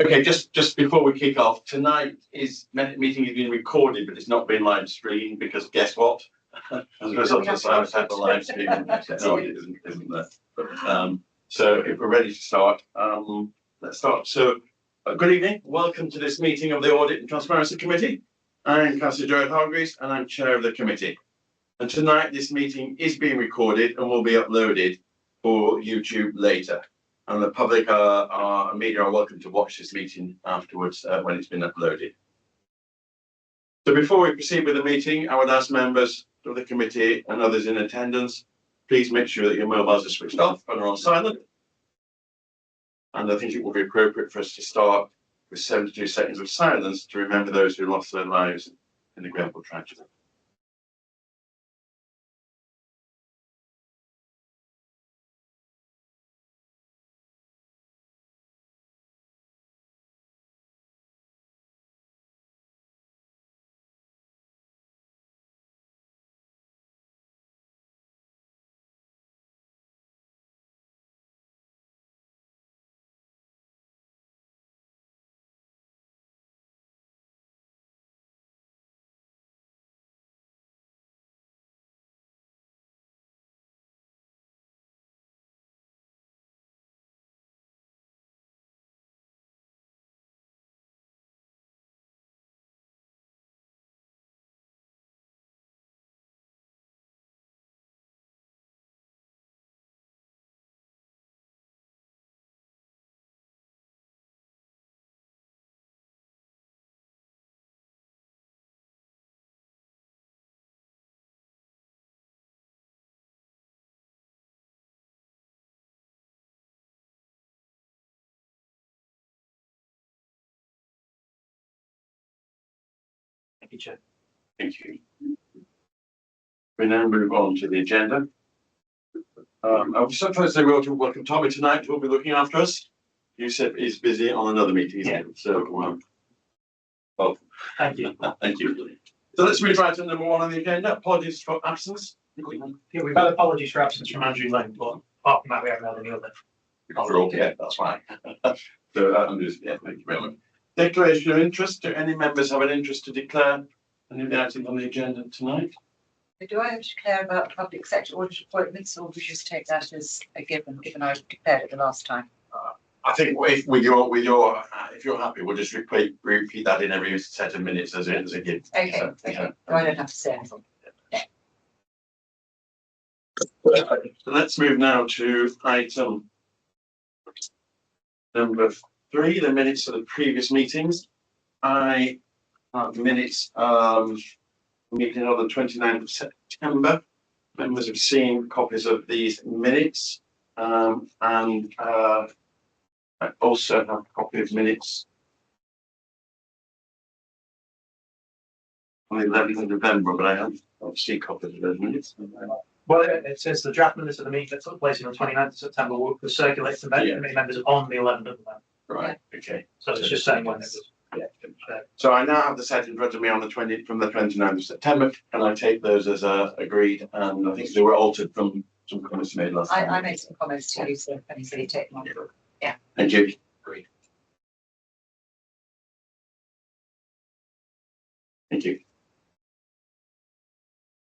Okay, just before we kick off, tonight meeting is being recorded, but it's not being live streamed because guess what? As a result of the type of live streaming technology isn't there. But, so if we're ready to start, let's start. So good evening, welcome to this meeting of the Audit and Transparency Committee. I'm Councillor Gerard Hargreaves and I'm chair of the committee. And tonight this meeting is being recorded and will be uploaded for YouTube later. And the public media are welcome to watch this meeting afterwards when it's been uploaded. So before we proceed with the meeting, I would ask members of the committee and others in attendance, please make sure that your mobiles are switched off and are on silent. And I think it will be appropriate for us to start with 72 seconds of silence to remember those who lost their lives in the Grenfell tragedy. Thank you, Chair. Thank you. We now move on to the agenda. I was supposed to say welcome Tommy tonight, who will be looking after us. You said he's busy on another meeting, yeah. So well, thank you. Thank you. So let's move right to number one on the agenda. Apologies for absence. Yeah, we've had apologies for absence from Andrew Lane, but apart from that, we haven't had any other. Yeah, that's fine. So I'm just, yeah, thank you very much. Declaration of interest. Do any members have an interest to declare any of the items on the agenda tonight? Do I have to declare about public sector audit appointments, or would you just take that as a given I declared it the last time? I think if if you're happy, we'll just repeat that in every set of minutes as a given. Okay. So, okay. So I don't have to say anything. Yeah. So let's move now to item number 3, the minutes of the previous meetings. I have minutes meeting on the 29th of September. Members have seen copies of these minutes, and I also have a copy of minutes on the 11th of November, but I haven't seen copies of those minutes. Well, it says the draft minutes of the meeting that took place on the 29th of September were circulated to committee members on the 11th of November. Right. Okay. So it's just saying when it was. Yeah. So I now have the set in front of me on the 29th of September, and I take those as agreed. And I think they were altered from some comments made last time. I made some comments to you, so if anybody take them on. Yeah. Thank you. Agreed. Thank you.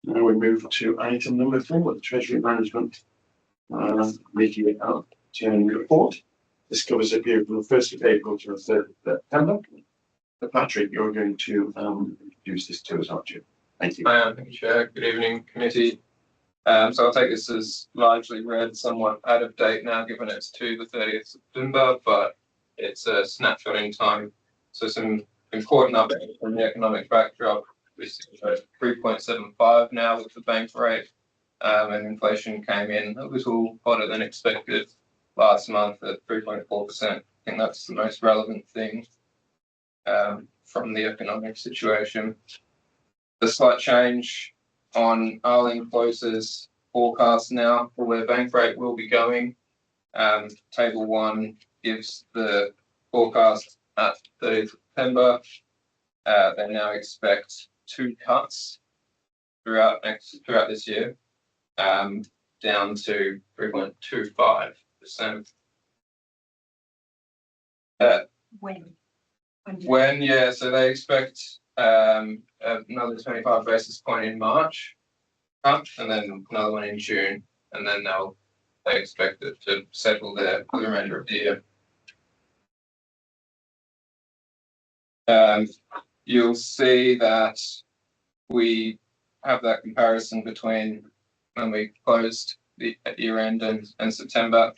Now we move to item number 4, the Treasury Management Meeting Turning Report. This covers a period from the 1st of April to the 3rd of September. So Patrick, you're going to introduce this to us, aren't you? Thank you. I am. Thank you, Chair. Good evening, committee. So I'll take this as largely read, somewhat out of date now, given it's to the 30th of September, but it's a snapshot in time. So some important updates from the economic backdrop. We're 3.75 now with the bank rate, and inflation came in a little hotter than expected last month at 3.4%. I think that's the most relevant thing from the economic situation. The slight change on Arlene Close's forecast now for where bank rate will be going. Table 1 gives the forecast at 30th September. They now expect 2 cuts throughout this year, down to 3.25%. When? Yeah, so they expect another 25 basis point in March, and then another one in June, and then they expect it to settle there for the remainder of the year. You'll see that we have that comparison between when we closed at year end and September.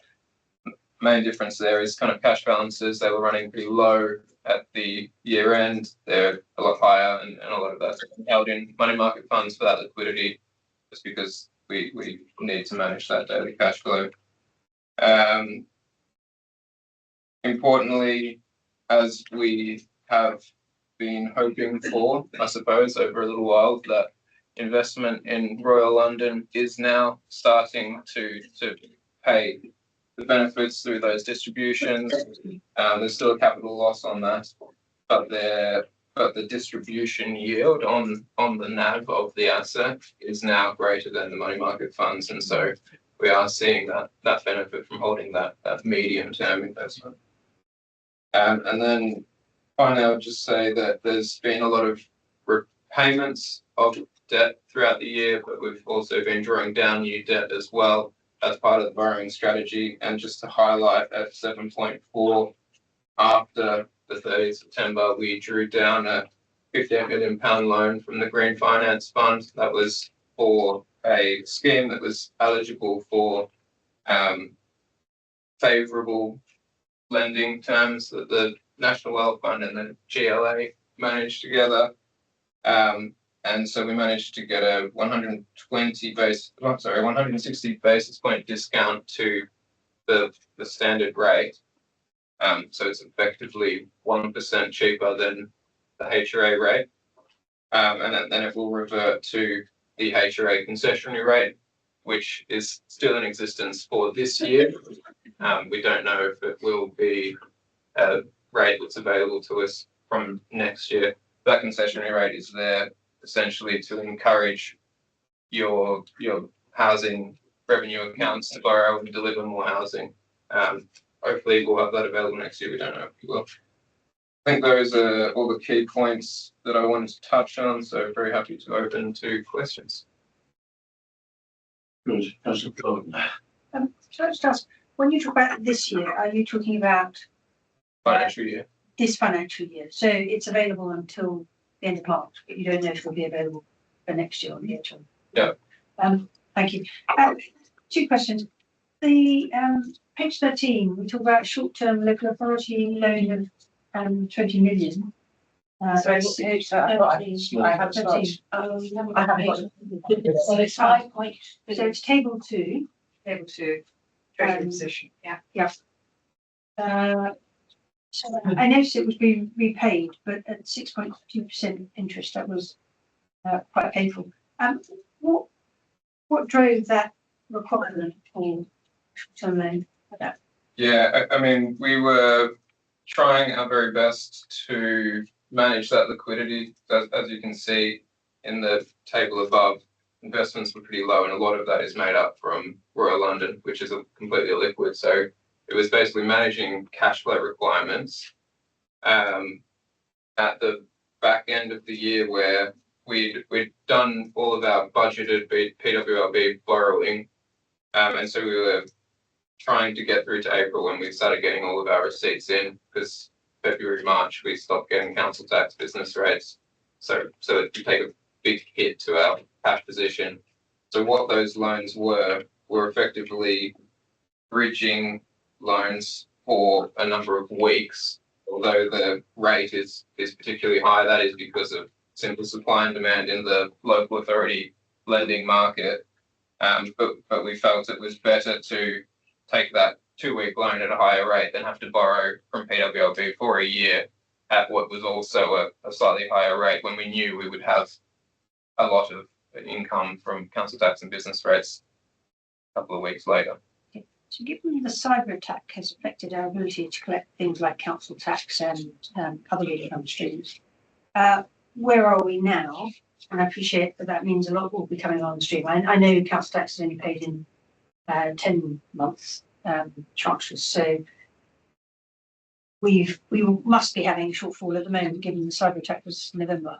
Main difference there is kind of cash balances. They were running pretty low at the year end. They're a lot higher, and a lot of that's held in money market funds for that liquidity, just because we need to manage that daily cash flow. Importantly, as we have been hoping for, I suppose, over a little while, that investment in Royal London is now starting to pay the benefits through those distributions. There's still a capital loss on that, but the distribution yield on the NAV of the asset is now greater than the money market funds, and so we are seeing that benefit from holding that medium term investment. And then finally, I would just say that there's been a lot of repayments of debt throughout the year, but we've also been drawing down new debt as well as part of the borrowing strategy. And just to highlight, at 7.4, after the 30th of September, we drew down a £15 million loan from the Green Finance Fund. That was for a scheme that was eligible for favourable lending terms that the National Wealth Fund and the GLA managed together. And so we managed to get a 160 basis point discount to the standard rate. So it's effectively 1% cheaper than the HRA rate. And then it will revert to the HRA concessionary rate, which is still in existence for this year. We don't know if it will be a rate that's available to us from next year. That concessionary rate is there essentially to encourage your housing revenue accounts to borrow and deliver more housing. Hopefully we'll have that available next year. We don't know if we will. I think those are all the key points that I wanted to touch on, so very happy to open to questions. Good. Councillor Gordon. So I just ask, when you talk about this year, are you talking about Financial year. this financial year? So it's available until the end of March, but you don't know if it will be available for next year or the year term. Yeah. Thank you. Two questions. The page 13, we talk about short-term local authority loan of 20 million. Sorry, what page is that? I have got. I haven't got. So it's 5 point. So it's table 2. Able to treasury position. Yeah. So I noticed it was being repaid, but at 6.2% interest, that was quite painful. What drove that requirement for short-term loan? Yeah, I mean, we were trying our very best to manage that liquidity. As you can see in the table above, investments were pretty low, and a lot of that is made up from Royal London, which is completely illiquid. So it was basically managing cash flow requirements at the back end of the year, where we'd done all of our budgeted PWLB borrowing, and so we were trying to get through to April when we started getting all of our receipts in, because February, March, we stopped getting council tax business rates. So it would take a big hit to our cash position. So what those loans were effectively bridging loans for a number of weeks. Although the rate is particularly high, that is because of simple supply and demand in the local authority lending market. But we felt it was better to take that 2-week loan at a higher rate than have to borrow from PWLB for a year at what was also a slightly higher rate, when we knew we would have a lot of income from council tax and business rates a couple of weeks later. So given the cyber attack has affected our ability to collect things like council tax and other income streams, where are we now? And I appreciate that means a lot will be coming on the stream. I know council tax is only paid in 10 months tranches. So we must be having a shortfall at the moment, given the cyber attack was November.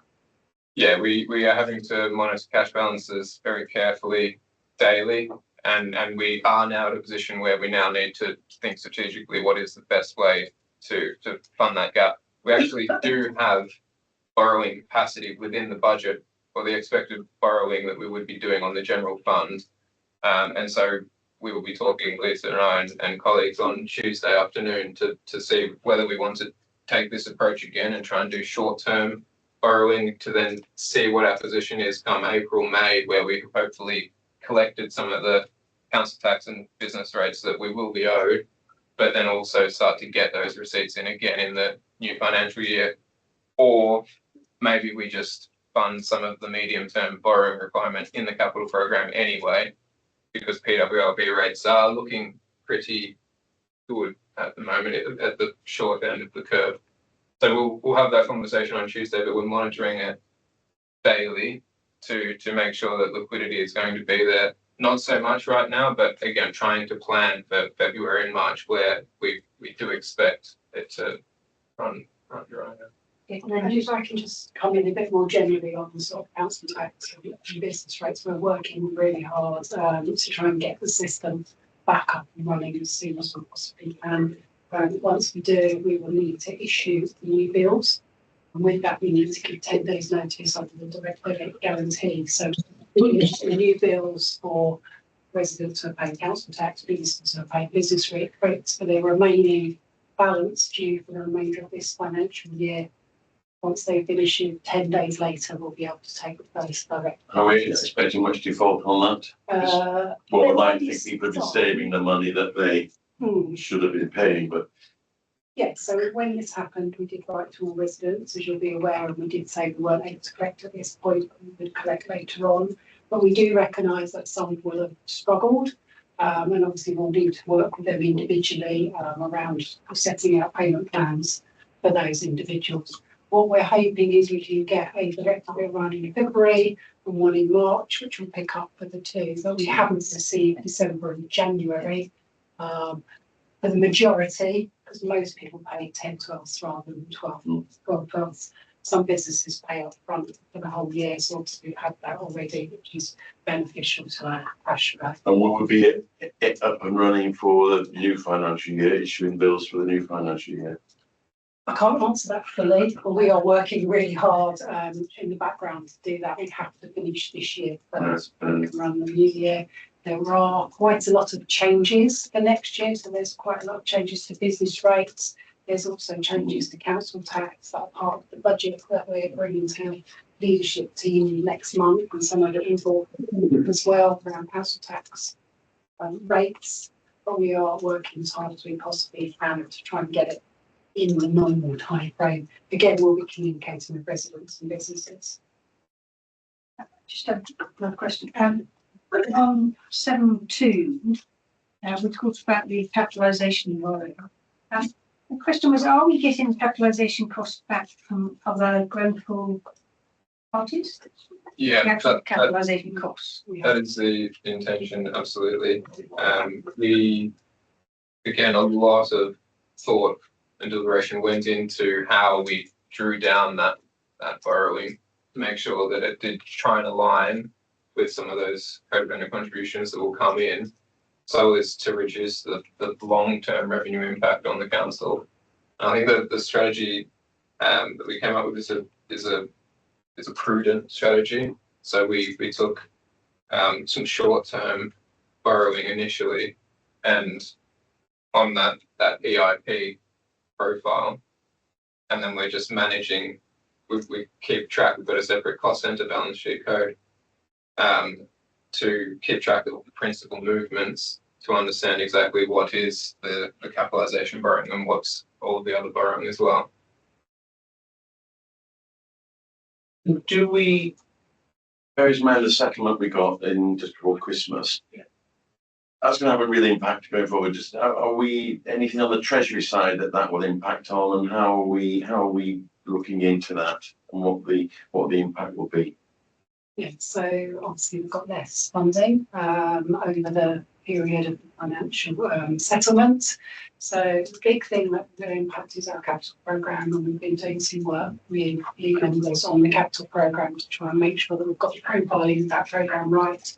Yeah, we are having to monitor cash balances very carefully daily, and we are now at a position where we now need to think strategically what is the best way to fund that gap. We actually do have borrowing capacity within the budget for the expected borrowing that we would be doing on the general fund. And so we will be talking, Lisa and I and colleagues, on Tuesday afternoon to see whether we want to take this approach again and try and do short-term borrowing to then see what our position is come April, May, where we hopefully collected some of the council tax and business rates that we will be owed, but then also start to get those receipts in again in the new financial year. Or maybe we just fund some of the medium-term borrowing requirement in the capital program anyway, because PWLB rates are looking pretty good at the moment at the short end of the curve. So we'll have that conversation on Tuesday, but we're monitoring it daily to make sure that liquidity is going to be there. Not so much right now, but again, trying to plan for February and March, where we do expect it to run dry. And if I can just come in a bit more generally on the sort of council tax and business rates, we're working really hard to try and get the system back up and running as soon as we possibly can. Once we do, we will need to issue the new bills. And with that, we need to give 10 days notice under the direct debit guarantee. So the new bills for residents who are paying council tax, businesses who are paying business rates for their remaining balance due for the remainder of this financial year. Once they've been issued 10 days later, we'll be able to take place direct. Are we expecting much default on that? Well, I think people have been saving the money that they should have been paying, but yes, so when this happened, we did write to all residents, as you'll be aware, and we did say we weren't able to collect at this point, but we would collect later on. But we do recognise that some will have struggled, and obviously we'll need to work with them individually around setting out payment plans for those individuals. What we're hoping is we can get a direct debit running in February and one in March, which will pick up for the two, but we haven't received December and January. For the majority, because most people pay 10 12s rather than 12 12s. Some businesses pay up front for the whole year, so obviously we've had that already, which is beneficial to our cash flow. and what would be it up and running for the new financial year, issuing bills for the new financial year? I can't answer that fully, but we are working really hard in the background to do that. We have to finish this year first, we can run the new year. There are quite a lot of changes for next year, so there's quite a lot of changes to business rates. There's also changes to council tax that are part of the budget that we're bringing to leadership team next month, and some of it involved as well around council tax rates. But we are working as hard as we possibly can to try and get it in the normal time frame. Again, we'll be communicating with residents and businesses. Just another question. On 7.2, we talked about the capitalisation borrowing. The question was, are we getting capitalisation costs back from other Grenfell parties? Yeah, Capitalisation costs. that is the intention, absolutely. We, again, a lot of thought and deliberation went into how we drew down that borrowing to make sure that it did try and align with some of those codependent contributions that will come in, so as to reduce the long-term revenue impact on the council. And I think that the strategy that we came up with is a prudent strategy. So we took some short-term borrowing initially, and on that EIP profile, and then we're just managing. We keep track. We've got a separate cost center balance sheet code to keep track of the principal movements, to understand exactly what is the capitalisation borrowing and what's all of the other borrowing as well. Do we, bearing in mind the settlement we got in just before Christmas, that's going to have a real impact going forward. Just are we anything on the treasury side that will impact on, and how are we looking into that, and what the impact will be? Yeah, so obviously we've got less funding over the period of the financial settlement. So the big thing that will impact is our capital programme, and we've been doing some work with legal members on the capital programme to try and make sure that we've got the profiling of that programme right,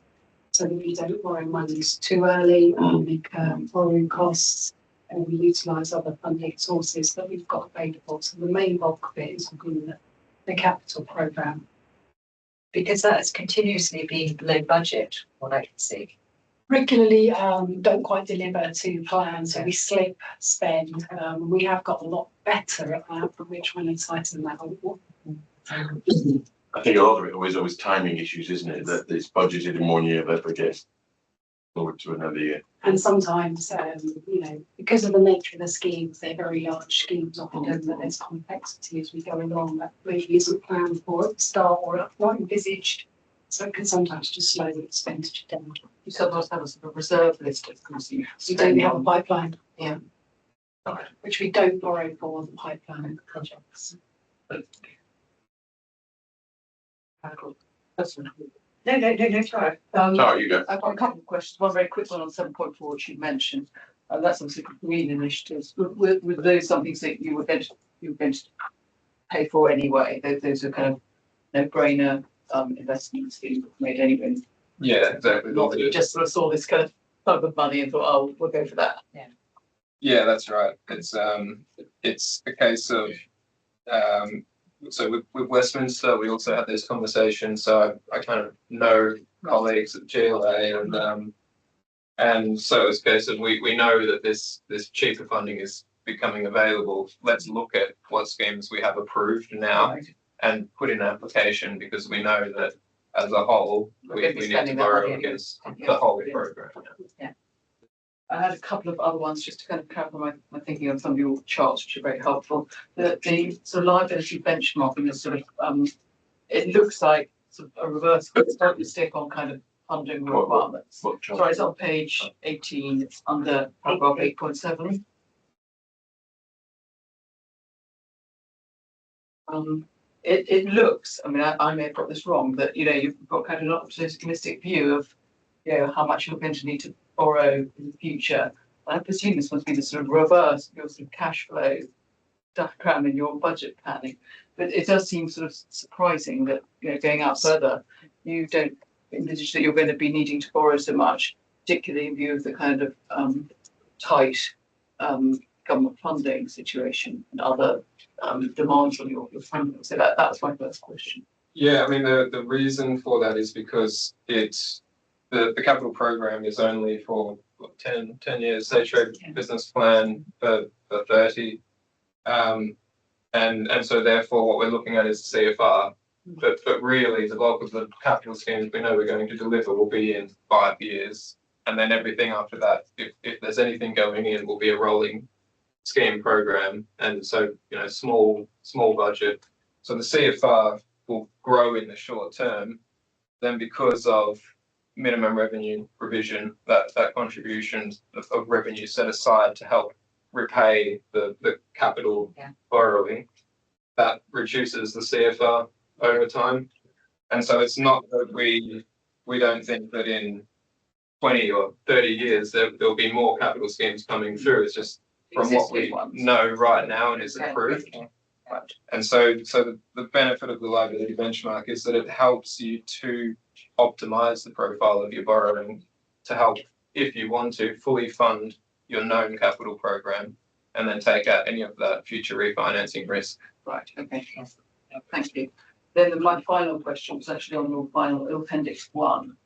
so that we don't borrow monies too early and make borrowing costs, and we utilise other funding sources that we've got available. So the main bulk of it is within the capital programme. Because that has continuously been below budget, what I can see. Regularly don't quite deliver to plan, so we slip spend. We have got a lot better at that, but we're trying to tighten that up. I think a lot of it is always timing issues, isn't it? That it's budgeted in one year, but gets forward to another year. And sometimes, you know, because of the nature of the schemes, they're very large schemes often, but there's complexity as we go along that maybe isn't planned for at the start or not envisaged. So it can sometimes just slow the expenditure down. You sometimes have a sort of reserve list of things you We don't have a pipeline. Yeah. Okay. Which we don't borrow for the pipeline projects. No, sorry. Sorry, you go. I've got a couple of questions. One very quick one on 7.4, which you mentioned. That's obviously green initiatives. Were those something that you were going to pay for anyway? Those are kind of no-brainer investments that you've made anyway. Yeah, exactly. Not that you just sort of saw this kind of plug of money and thought, oh, we'll go for that. Yeah, that's right. It's a case of so with Westminster, we also had this conversation. So I kind of know colleagues at GLA, and so it's a case of we know that this cheaper funding is becoming available. Let's look at what schemes we have approved now and put in an application, because we know that as a whole we need to borrow against the whole program. I had a couple of other ones just to kind of clarify my thinking on some of your charts, which are very helpful. The sort of liability benchmarking is sort of, it looks like sort of a reverse stick on kind of funding requirements. Sorry, it's on page 18, it's under paragraph 8.7. It looks, I mean, I may have got this wrong, that, you know, you've got kind of an optimistic view of, you know, how much you're going to need to borrow in the future. I presume this must be the sort of reverse of your sort of cash flow diagram in your budget planning. But it does seem sort of surprising that, you know, going out further, you don't envisage that you're going to be needing to borrow so much, particularly in view of the kind of tight government funding situation and other demands on your funding. So that's my first question. Yeah, I mean, the reason for that is because the capital program is only for 10 years, stage business plan for 30. And so therefore what we're looking at is CFR. But really the bulk of the capital schemes we know we're going to deliver will be in 5 years. And then everything after that, if there's anything going in, will be a rolling scheme program. And so, you know, small budget. So the CFR will grow in the short term. Then because of minimum revenue provision, that contribution of revenue set aside to help repay the capital borrowing, that reduces the CFR over time. And so it's not that we don't think that in 20 or 30 years there'll be more capital schemes coming through. It's just from what we know right now and is approved. And so the benefit of the liability benchmark is that it helps you to optimize the profile of your borrowing to help, if you want to, fully fund your known capital program and then take out any of that future refinancing risk. Right, okay. Thank you. Then my final question was actually on your final appendix 1,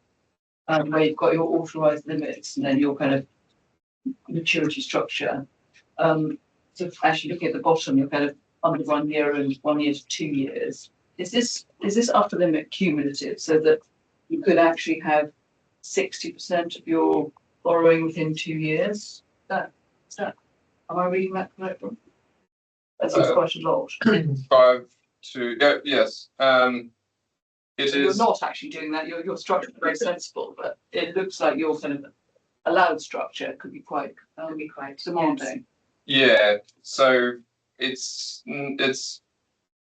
where you've got your authorised limits and then your kind of maturity structure. So actually looking at the bottom, you're kind of under 1 year and 1 year to 2 years. Is this upper limit cumulative so that you could actually have 60% of your borrowing within 2 years? Am I reading that correctly? That seems quite a lot. 5 to yes. It so is. You're not actually doing that. Your structure is very sensible, but it looks like your kind of allowed structure could be quite demanding. Yeah. So it's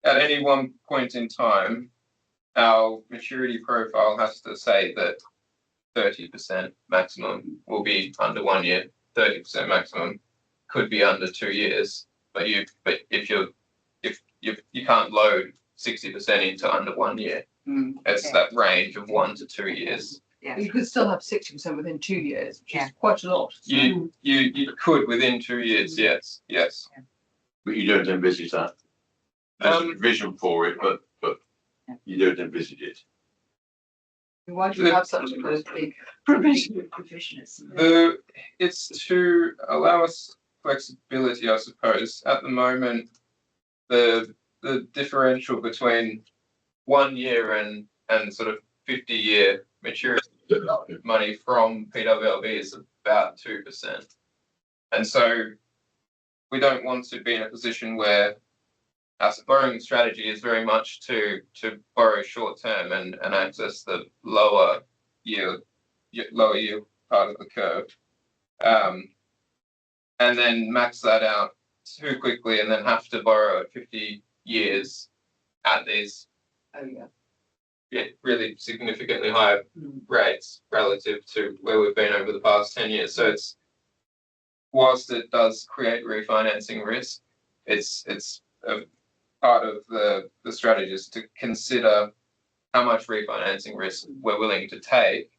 at any one point in time, our maturity profile has to say that 30% maximum will be under 1 year, 30% maximum could be under 2 years. But if you can't load 60% into under 1 year. It's Yeah. that range of 1 to 2 years. Yeah. You could still have 60% within 2 years, which Yeah. is quite a lot. You could within 2 years, yes. But you don't envisage that. There's a vision for it, but you don't envisage it. Why do you have such a big provision? It's to allow us flexibility, I suppose. At the moment, the differential between 1 year and sort of 50-year maturity money from PWLB is about 2%. And so we don't want to be in a position where our borrowing strategy is very much to borrow short term and access the lower yield part of the curve. And then max that out too quickly and then have to borrow at 50 years at these really significantly higher rates relative to where we've been over the past 10 years. So it's, whilst it does create refinancing risk, it's a part of the strategy is to consider how much refinancing risk we're willing to take.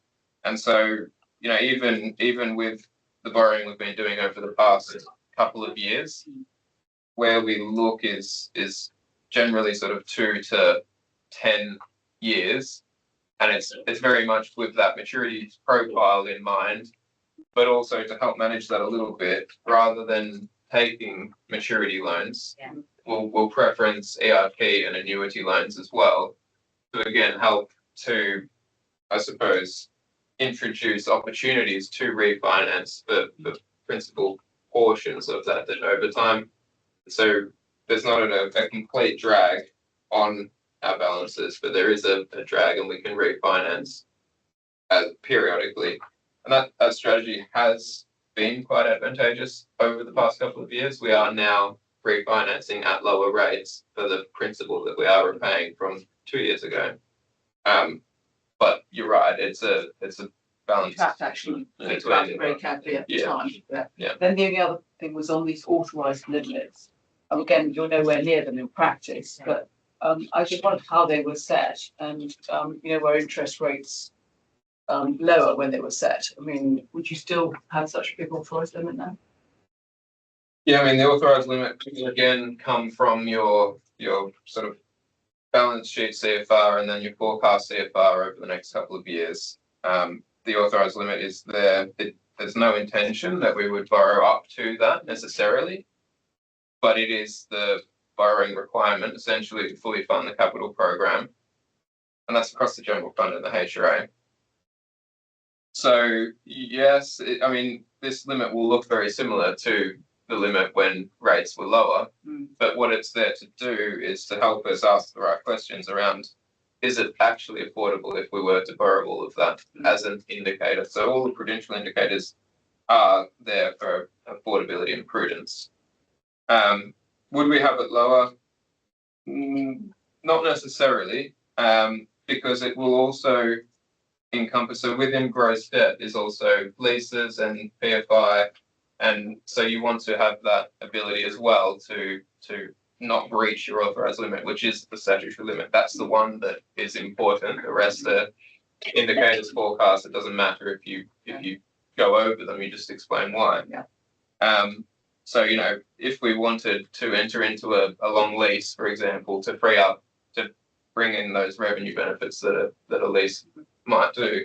And so, even with the borrowing we've been doing over the past couple of years, where we look is generally sort of 2 to 10 years. And it's very much with that maturity profile in mind, but also to help manage that a little bit rather than taking maturity loans. Yeah. We'll preference ERP and annuity loans as well to again help to, I suppose, introduce opportunities to refinance the principal portions of that over time. So there's not a complete drag on our balances, but there is a drag and we can refinance periodically. And that strategy has been quite advantageous over the past couple of years. We are now refinancing at lower rates for the principal that we are repaying from 2 years ago. But you're right, it's a balance. Trapped actually, it's very carefully at the time. Yeah. Then the only other thing was on these authorised limits. And again, you're nowhere near them in practice, but I just wondered how they were set and, were interest rates lower when they were set? I mean, would you still have such a big authorised limit now? Yeah, I mean, the authorised limit will again come from your sort of balance sheet CFR and then your forecast CFR over the next couple of years. The authorised limit is there. There's no intention that we would borrow up to that necessarily, but it is the borrowing requirement essentially to fully fund the capital program, and that's across the general fund and the HRA. So yes, this limit will look very similar to the limit when rates were lower, but what it's there to do is to help us ask the right questions around, is it actually affordable if we were to borrow all of that as an indicator? So all the prudential indicators are there for affordability and prudence. Would we have it lower? Not necessarily, because it will also encompass, so within gross debt is also leases and PFI, and so you want to have that ability as well to not breach your authorised limit, which is the statutory limit. That's the one that is important. The rest are indicators, forecasts. It doesn't matter if you go over them, you just explain why. So if we wanted to enter into a long lease, for example, to free up to bring in those revenue benefits that a lease might do,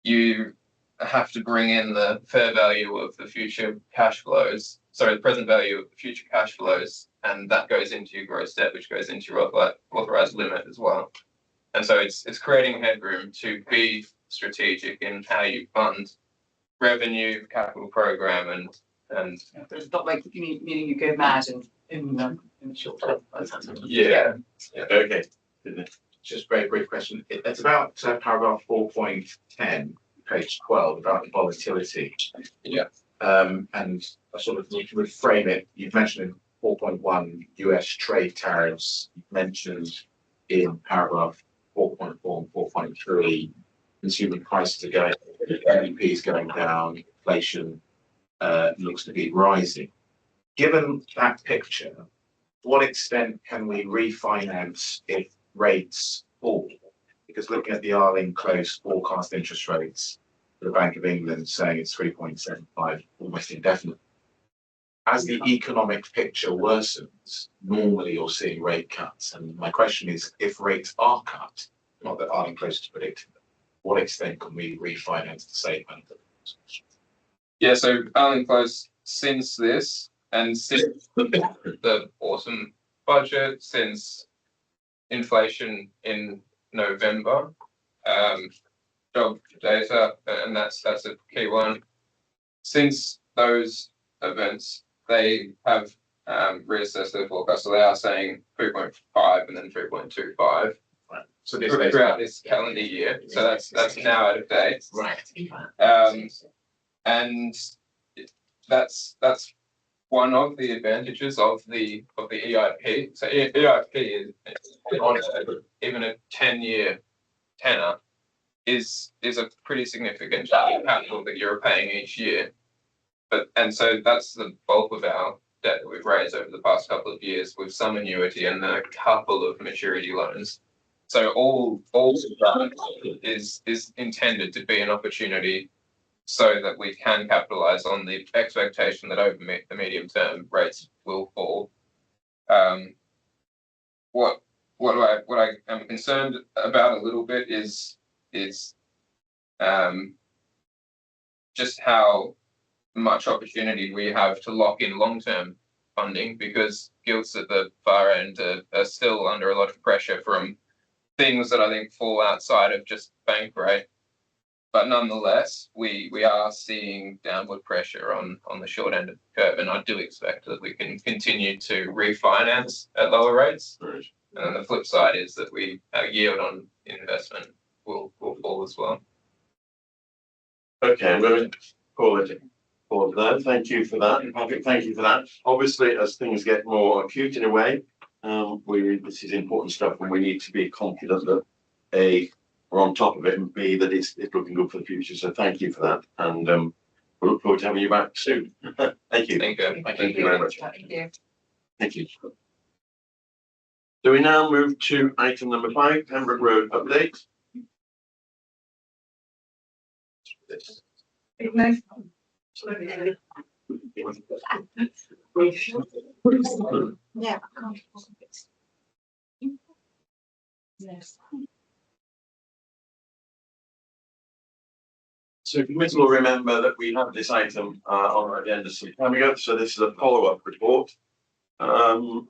you have to bring in the fair value of the future cash flows, sorry, the present value of the future cash flows, and that goes into your gross debt, which goes into your authorised limit as well. And so it's creating headroom to be strategic in how you fund revenue, capital program, and It's not like meaning you go mad in the short term. yeah. Okay. Just very brief question. It's about paragraph 4.10, page 12, about the volatility. Yeah. And I sort of would frame it. You've mentioned in 4.1 US trade tariffs. You've mentioned in paragraph 4.3, consumer prices are going, GDP is going down, inflation looks to be rising. Given that picture, to what extent can we refinance if rates fall? Because looking at the Arling Close forecast interest rates, the Bank of England saying it's 3.75 almost indefinitely. As the economic picture worsens, normally you're seeing rate cuts. And my question is, if rates are cut, not that Arling Close is predicting, to what extent can we refinance the same amount? Yeah, so Arling Close, since this and since the autumn budget, since inflation in November, job data, and that's a key one. Since those events, they have reassessed their forecast, so they are saying 3.5 and then 3.25 Right. So this throughout this calendar year. So that's now out of date. right. And that's one of the advantages of the EIP. So EIP is on even a 10-year tenor is a pretty significant capital that you're paying each year. And so that's the bulk of our debt that we've raised over the past couple of years, with some annuity and a couple of maturity loans. So all of that is intended to be an opportunity so that we can capitalize on the expectation that over the medium term rates will fall. What I am concerned about a little bit is just how much opportunity we have to lock in long-term funding, because gilts at the far end are still under a lot of pressure from things that I think fall outside of just bank rate. But nonetheless, we are seeing downward pressure on the short end of the curve, and I do expect that we can continue to refinance at lower rates. Right. And then the flip side is that our yield on investment will fall as well. Okay, I'm going to call it pause there. Thank you for that, Patrick. Thank you for that. Obviously, as things get more acute in a way, this is important stuff, and we need to be confident that A, we're on top of it, and B, that it's looking good for the future. So thank you for that, and we look forward to having you back soon. Thank you. Thank you. Thank you very much. Thank you. Thank you. So we now move to item number 5, Pembroke Road update. Yeah. So committee will remember that we have this item on our agenda some time ago. So this is a follow-up report. The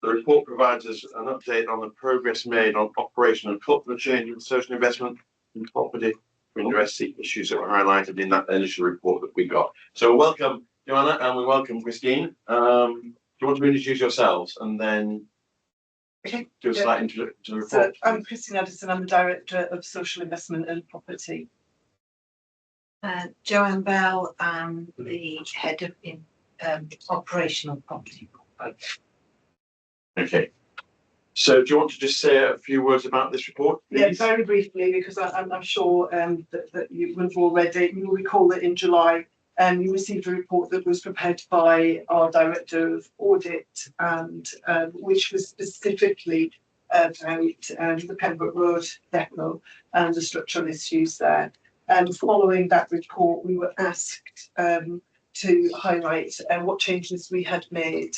report provides us an update on the progress made on operational and cultural change and social investment in property to address the issues that were highlighted in that initial report that we got. So welcome, Joanna, and we welcome Christine. Do you want to introduce yourselves and then do a slight intro to the report? So I'm Christine Addison, I'm the Director of Social Investment and Property. Joanne Bell, the Head of Operational Property. Okay. So do you want to just say a few words about this report, Yeah, please? very briefly, because I'm sure that you will have all read it. You will recall that in July, you received a report that was prepared by our Director of Audit, and which was specifically about the Pembroke Road depot and the structural issues there. Following that report, we were asked to highlight what changes we had made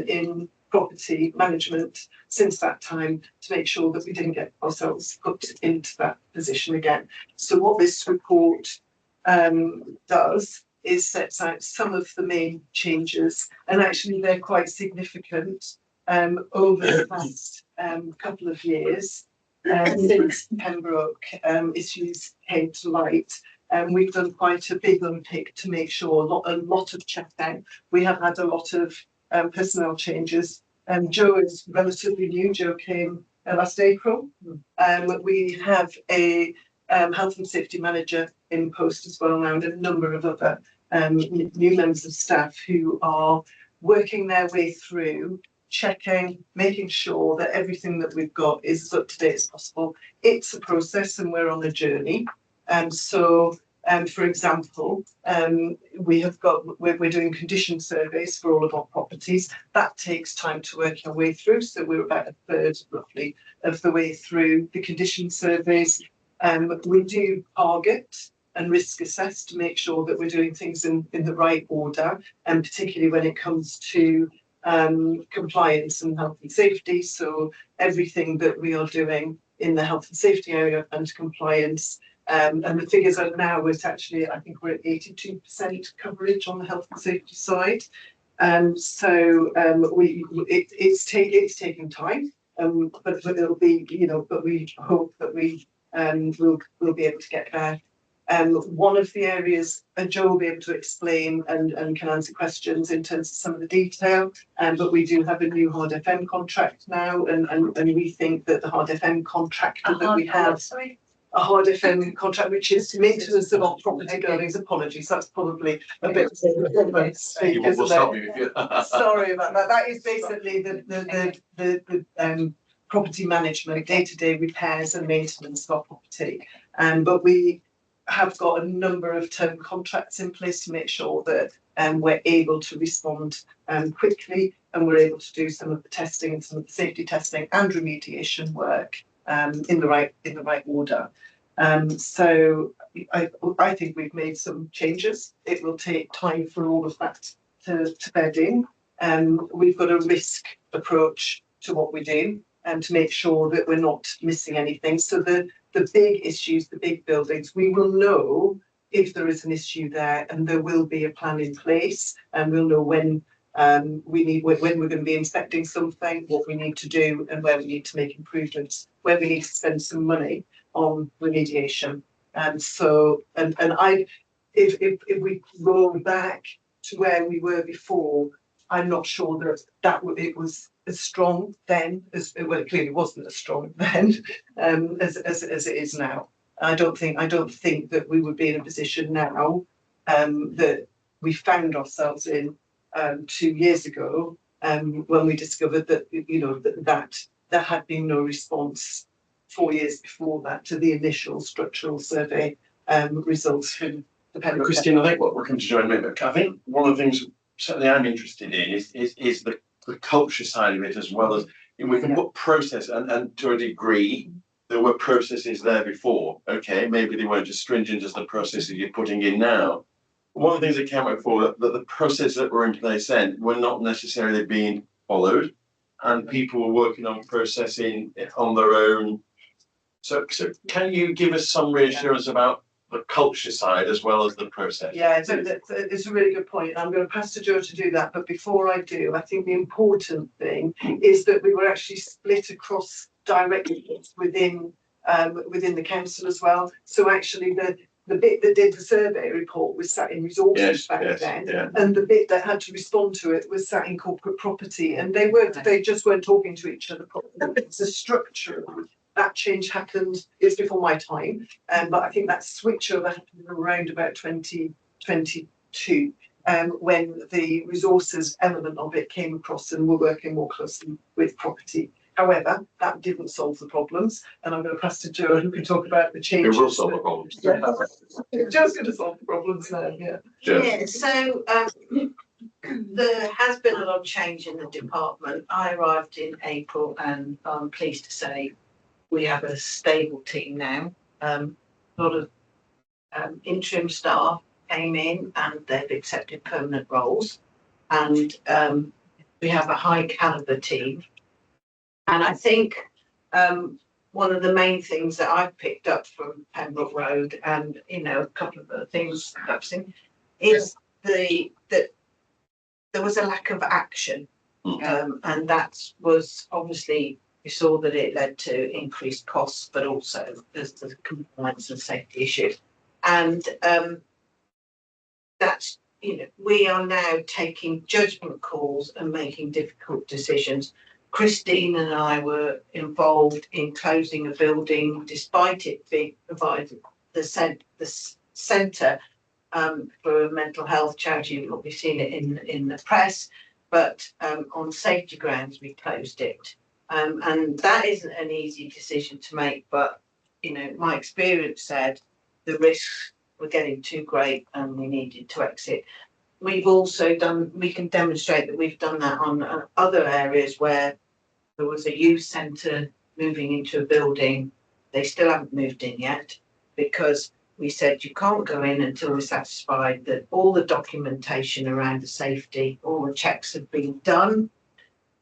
in property management since that time, to make sure that we didn't get ourselves put into that position again. So what this report does is sets out some of the main changes, and actually they're quite significant over the past couple of years since Pembroke issues came to light. We've done quite a big unpick to make sure a lot of check down. We have had a lot of personnel changes. Joe is relatively new. Joe came last April. We have a health and safety manager in post as well now, and a number of other new members of staff who are working their way through checking, making sure that everything that we've got is as up to date as possible. It's a process and we're on a journey. For example, we're doing condition surveys for all of our properties. That takes time to work our way through. So we're about a third roughly of the way through the condition surveys. We do target and risk assess to make sure that we're doing things in the right order, and particularly when it comes to compliance and health and safety. So everything that we are doing in the health and safety area and compliance. And the figures are now, it's actually, I think we're at 82% coverage on the health and safety side. It's taking time, but it'll be, but we hope that we'll be able to get there. One of the areas, Joe will be able to explain and can answer questions in terms of some of the detail, but we do have a new hard FM contract now, and we think that the hard FM contract that we have, a hard FM contract, which is maintenance of our property buildings. Apologies, that's probably a bit. We'll stop you if you. Sorry about that. That is basically the property management, day-to-day repairs and maintenance of our property. But we have got a number of term contracts in place to make sure that we're able to respond quickly, and we're able to do some of the testing and some of the safety testing and remediation work in the right order. So I think we've made some changes. It will take time for all of that to bed in. We've got a risk approach to what we do, and to make sure that we're not missing anything. So the big issues, the big buildings, we will know if there is an issue there, and there will be a plan in place, and we'll know when when we're going to be inspecting something, what we need to do, and where we need to make improvements, where we need to spend some money on remediation. If we roll back to where we were before, I'm not sure that it was as strong then as well. It clearly wasn't as strong then as it is now. I don't think that we would be in a position now that we found ourselves in 2 years ago, when we discovered that that there had been no response 4 years before that to the initial structural survey results from the Pembroke. Christine, I think what we're coming to join in, I think one of the things certainly I'm interested in is the culture side of it, as well as we can put process and to a degree there were processes there before. Okay, maybe they weren't as stringent as the processes you're putting in now. One of the things that came out before, that the processes that were in place then were not necessarily being followed, and people were working on processing on their own. So can you give us some reassurance about the culture side as well as the process? Yeah, it's a really good point. I'm going to pass to Joe to do that. But before I do, I think the important thing is that we were actually split across directorates within the council as well. So actually the bit that did the survey report was sat in resources then, and the bit that had to respond to it was sat in corporate property, and they just weren't talking to each other properly. It's a structure. That change happened, it's before my time, but I think that switch over happened around about 2022, when the resources element of it came across and we're working more closely with property. However, that didn't solve the problems, and I'm going to pass to Joe, who can talk about the changes. It will solve the problems. Yeah, Joe's going to solve the problems now, yeah. Joe. Yeah, so there has been a lot of change in the department. I arrived in April, and I'm pleased to say we have a stable team now. A lot of interim staff came in and they've accepted permanent roles, and we have a high caliber team. And I think one of the main things that I've picked up from Pembroke Road, and a couple of other things I've seen, is that there was a lack of action, and that was obviously, we saw that it led to increased costs, but also there's the compliance and safety issue. And that's, we are now taking judgment calls and making difficult decisions. Christine and I were involved in closing a building, despite it being provided the centre for a mental health charity. You've probably seen it in the press. but on safety grounds, we closed it. And that isn't an easy decision to make, but you know, my experience said the risks were getting too great and we needed to exit. We've also done, we can demonstrate that we've done that on other areas where there was a youth centre moving into a building. They still haven't moved in yet because we said you can't go in until we're satisfied that all the documentation around the safety, all the checks have been done.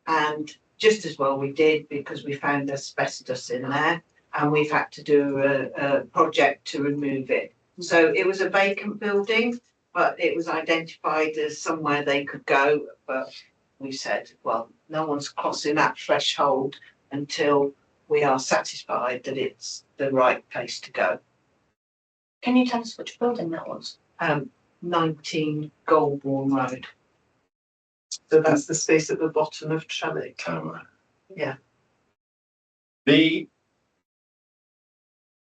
And just as well we did, because we found asbestos in there and we've had to do a project to remove it. So it was a vacant building, but it was identified as somewhere they could go. But we said, well, no one's crossing that threshold until we are satisfied that it's the right place to go. Can you tell us which building that was? 19 Goldbourne Road. So that's the space at the bottom of Trellick. Tower. Yeah.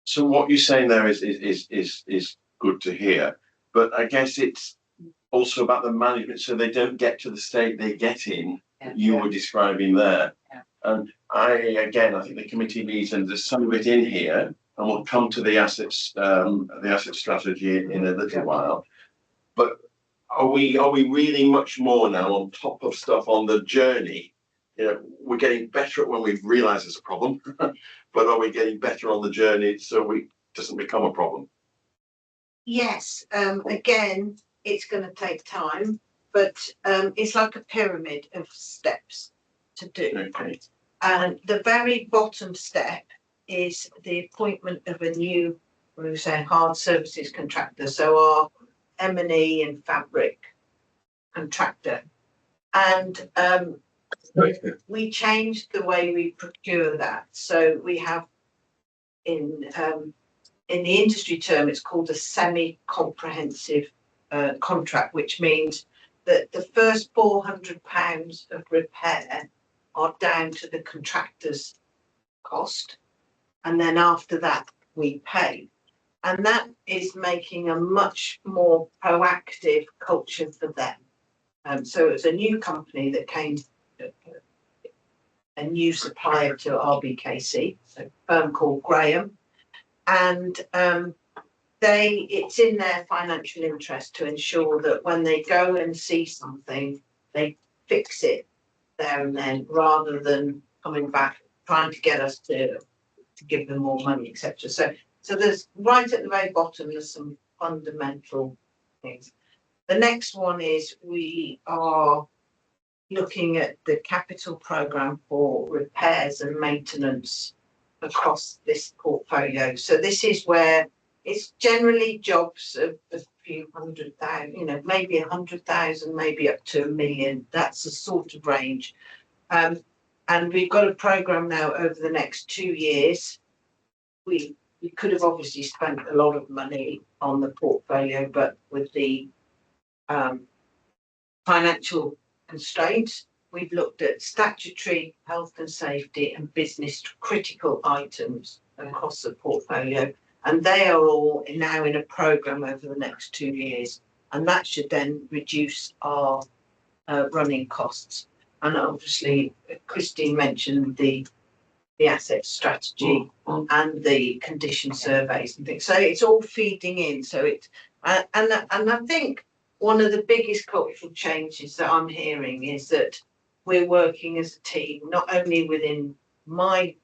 So what you're saying there is good to hear, but I guess it's also about the management, so they don't get to the state they get in. Yeah. You were describing there. Yeah. And I think the committee needs, and there's some of it in here, and we'll come to the assets, the asset strategy in a little while. But are we really much more now on top of stuff on the journey? You know, we're getting better at when we've realised there's a problem, but are we getting better on the journey so it doesn't become a problem? Yes, again, it's going to take time, but it's like a pyramid of steps to do. Okay. And the very bottom step is the appointment of a new, we were saying, hard services contractor. So our M&E and fabric contractor. And we changed the way we procure that. So we have in the industry term, it's called a semi-comprehensive contract, which means that the first £400 of repair are down to the contractor's cost. And then after that, we pay. And that is making a much more proactive culture for them. So it's a new company that came, a new supplier to RBKC, a firm called Graham. And it's in their financial interest to ensure that when they go and see something, they fix it there and then, rather than coming back trying to get us to give them more money, etc. So there's right at the very bottom, there's some fundamental things. The next one is we are looking at the capital programme for repairs and maintenance across this portfolio. So this is where it's generally jobs of a few 100,000, you know, maybe 100,000, maybe up to 1 million. That's the sort of range. And we've got a programme now over the next 2 years. We could have obviously spent a lot of money on the portfolio, but with the financial constraints, we've looked at statutory, health and safety and business critical items across the portfolio. And they are all now in a programme over the next 2 years. And that should then reduce our running costs. And obviously, Christine mentioned the asset strategy and the condition surveys and things. So it's all feeding in. So it's, and I think one of the biggest cultural changes that I'm hearing is that we're working as a team, not only within my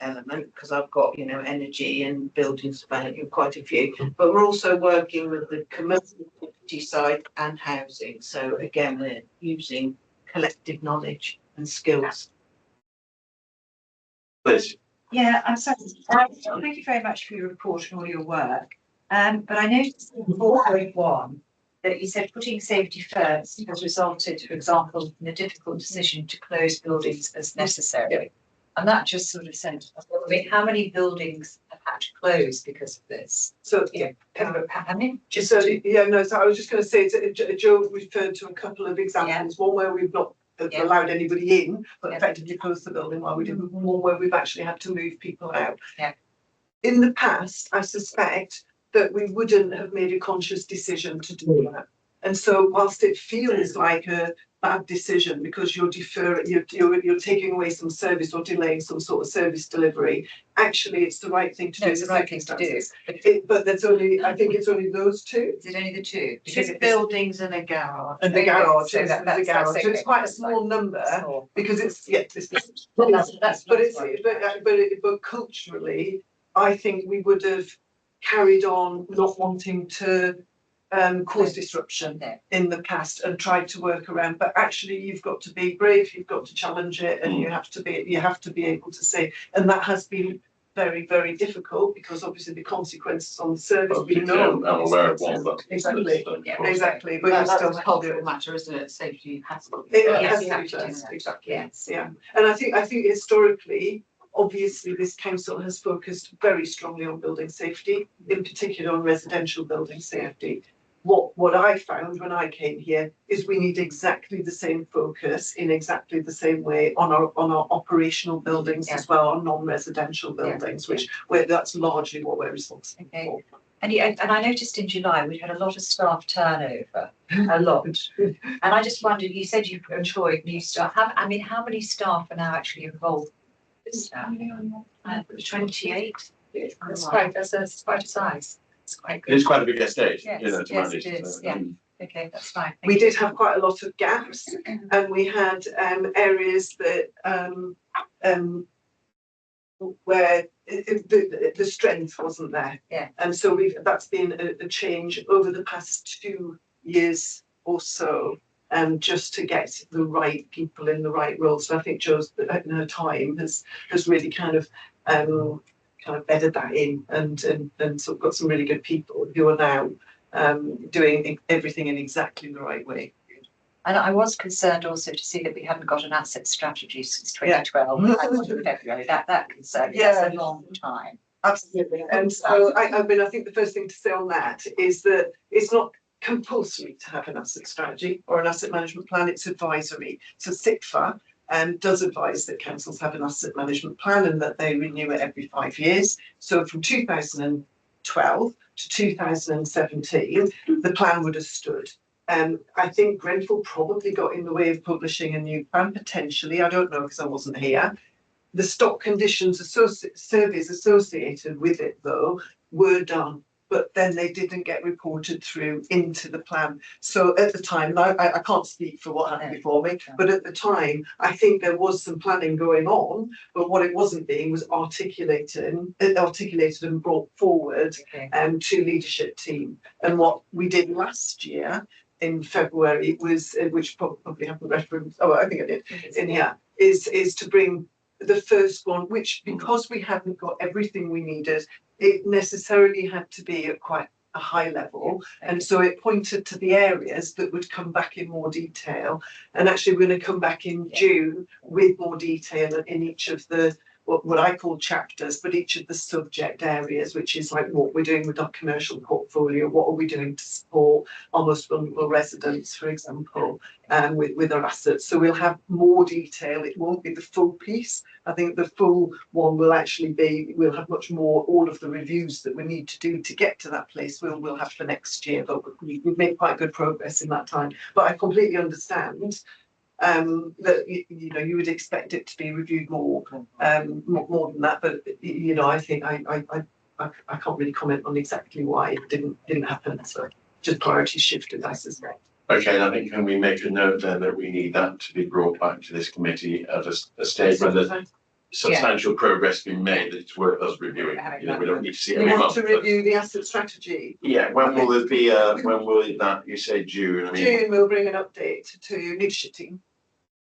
element, because I've got, you know, energy and building surveying, quite a few, but we're also working with the commercial property side and housing. So again, we're using collective knowledge and skills. Liz. Yeah, I'm sorry. Thank you very much for your report and all your work. But I noticed in 4.1 that you said putting safety first has resulted, for example, in a difficult decision to close buildings as necessary. And that just sort of sent, I mean, how many buildings have had to close because of this? So, Yeah, how many? so I was just going to say, Joe referred to a couple of examples, one where we've not allowed anybody in, but effectively closed the building while we didn't, one where we've actually had to move people out. Yeah. In the past, I suspect that we wouldn't have made a conscious decision to do that. And so whilst it feels like a bad decision because you're taking away some service or delaying some sort of service delivery. Actually, it's the right thing to do. No, it's the right thing to do. But I think it's only those two. Is it only the two? Two buildings and a garage. And the garage, So is that- the that's garage, so it's okay. quite a That's small fine. number Small. because it's, yeah, That's but but culturally, I think we would have carried on not wanting to cause disruption No. in the past and tried to work around. But actually, you've got to be brave, you've got to challenge it, and you have to be able to say, and that has been very, very difficult because obviously the consequences on the service we know. I'm aware of one, but. Exactly. Yeah. Exactly, but you That's still a have to do cultural it. matter, isn't it? Safety has to. It Yes, has you to have be to do first, that. exactly, Yes. yeah. And I think historically, obviously, this council has focused very strongly on building safety, in particular on residential building safety. What I found when I came here is we need exactly the same focus in exactly the same way on our operational buildings as well, on non-residential buildings, where that's largely what we're responsible Okay. for. And I noticed in July, we had a lot of staff turnover, a lot. And I just wondered, you said you've employed new staff. How many staff are now actually involved in this now? 28. That's quite a size. It's quite good. It's quite a big estate, Yes, you know, to yes, manage. it is, so, yeah. Okay, that's fine. We did have quite a lot of gaps, and we had areas that where the strength wasn't there. Yeah. And so that's been a change over the past 2 years or so, just to get the right people in the right roles. So I think Jo's in her time has really kind of bedded that in and sort of got some really good people who are now doing everything in exactly the right way. And I was concerned also to see that we hadn't got an asset strategy since 2012. February. That concerned me. That's a long time. Absolutely. And so I think the first thing to say on that is that it's not compulsory to have an asset strategy or an asset management plan, it's advisory. So SITFA does advise that councils have an asset management plan and that they renew it every 5 years. So from 2012 to 2017, the plan would have stood. I think Grenfell probably got in the way of publishing a new plan, potentially. I don't know because I wasn't here. The stock conditions surveys associated with it, though, were done, but then they didn't get reported through into the plan. So at the time, I can't speak for what happened before me, but at the time, I think there was some planning going on, but what it wasn't being was articulated and brought forward to leadership team. And what we did last year in February was, which probably haven't referenced, I think I did, in here, is to bring the first one, which because we hadn't got everything we needed, it necessarily had to be at quite a high level. And so it pointed to the areas that would come back in more detail. And actually we're going to come back in June with more detail in each of the what I call chapters, but each of the subject areas, which is like what we're doing with our commercial portfolio, what are we doing to support our most vulnerable residents, for example, with our assets. So we'll have more detail. It won't be the full piece. I think the full one will actually be, we'll have much more, all of the reviews that we need to do to get to that place we'll have for next year, but we've made quite good progress in that time. But I completely understand that you would expect it to be reviewed more than that, but I think I can't really comment on exactly why it didn't happen. So just priorities shifted, I suspect. Okay, and I think can we make a note then that we need that to be brought back to this committee at a stage where there's substantial progress been made that it's worth us reviewing. We don't need to see it We every want month. to review the asset strategy. Yeah, when will there be when will that, you say June? I mean, June we'll bring an update to leadership team.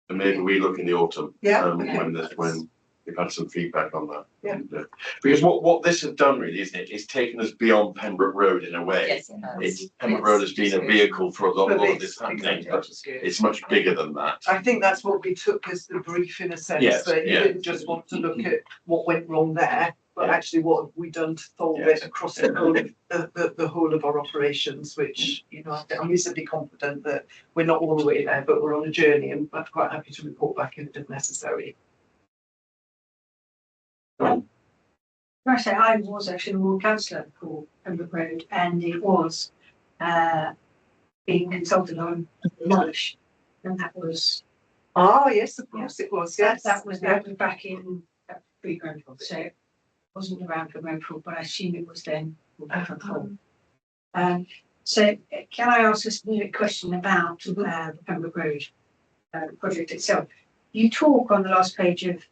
and maybe we look in the autumn. Yeah. When we've had some feedback on that. Yeah. Because what this has done really, isn't it? It's taken us beyond Pembroke Road in a way. Yes, it has. Pembroke Road has been a vehicle for a lot of this happening, but it's much bigger than that. I think that's what we took as the brief in a sense, Yes, that you didn't just want to look at what went wrong there, but actually what have we done to solve it across the whole of our operations, which, I'm reasonably confident that we're not all the way there, but we're on a journey and I'm quite happy to report back if necessary. I say I was actually a ward councillor for Pembroke Road, and it was being consulted on demolish. And that was, Oh, yes, of course it was, yes. that was back in pre-Grenfell, so it wasn't around for Grenfell, but I assume it was then. So can I ask a specific question about the Pembroke Road project itself? You talk on the last page of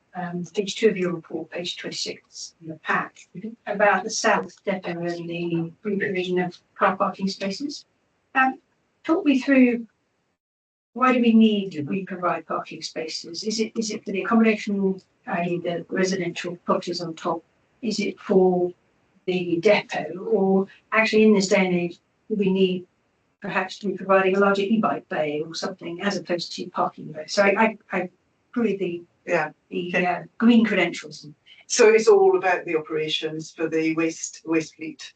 page 2 of your report, page 26 in the pack, about the South Depot and the provision of car parking spaces. Talk me through, why do we need to provide parking spaces? Is it for the accommodation, i.e. the residential properties on top? Is it for the depot, or actually in this day and age, we need perhaps to be providing a larger e-bike bay or something as opposed to parking bay? So I probably the green credentials. So it's all about the operations for the waste fleet.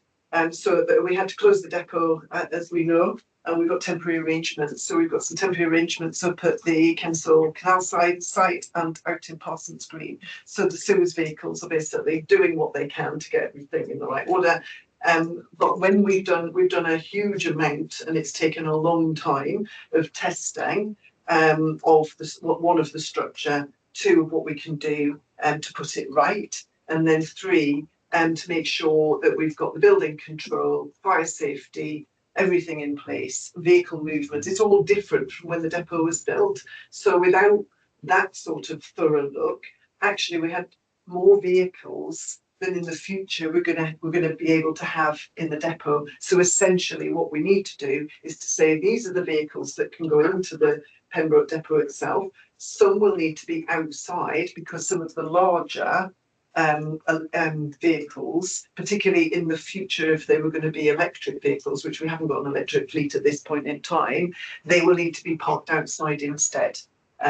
So that we had to close the depot, as we know, and we've got temporary arrangements. So we've got some temporary arrangements up at the Kensal Canal site and out in Parsons Green. So the sewers vehicles are basically doing what they can to get everything in the right order. But when we've done a huge amount, and it's taken a long time of testing of one of the structure, 2 of what we can do to put it right, and then 3 to make sure that we've got the building control, fire safety, everything in place, vehicle movement. It's all different from when the depot was built. So without that sort of thorough look, actually we had more vehicles than in the future we're gonna be able to have in the depot. So essentially what we need to do is to say these are the vehicles that can go into the Pembroke depot itself. Some will need to be outside because some of the larger vehicles, particularly in the future, if they were going to be electric vehicles, which we haven't got an electric fleet at this point in time, they will need to be parked outside instead,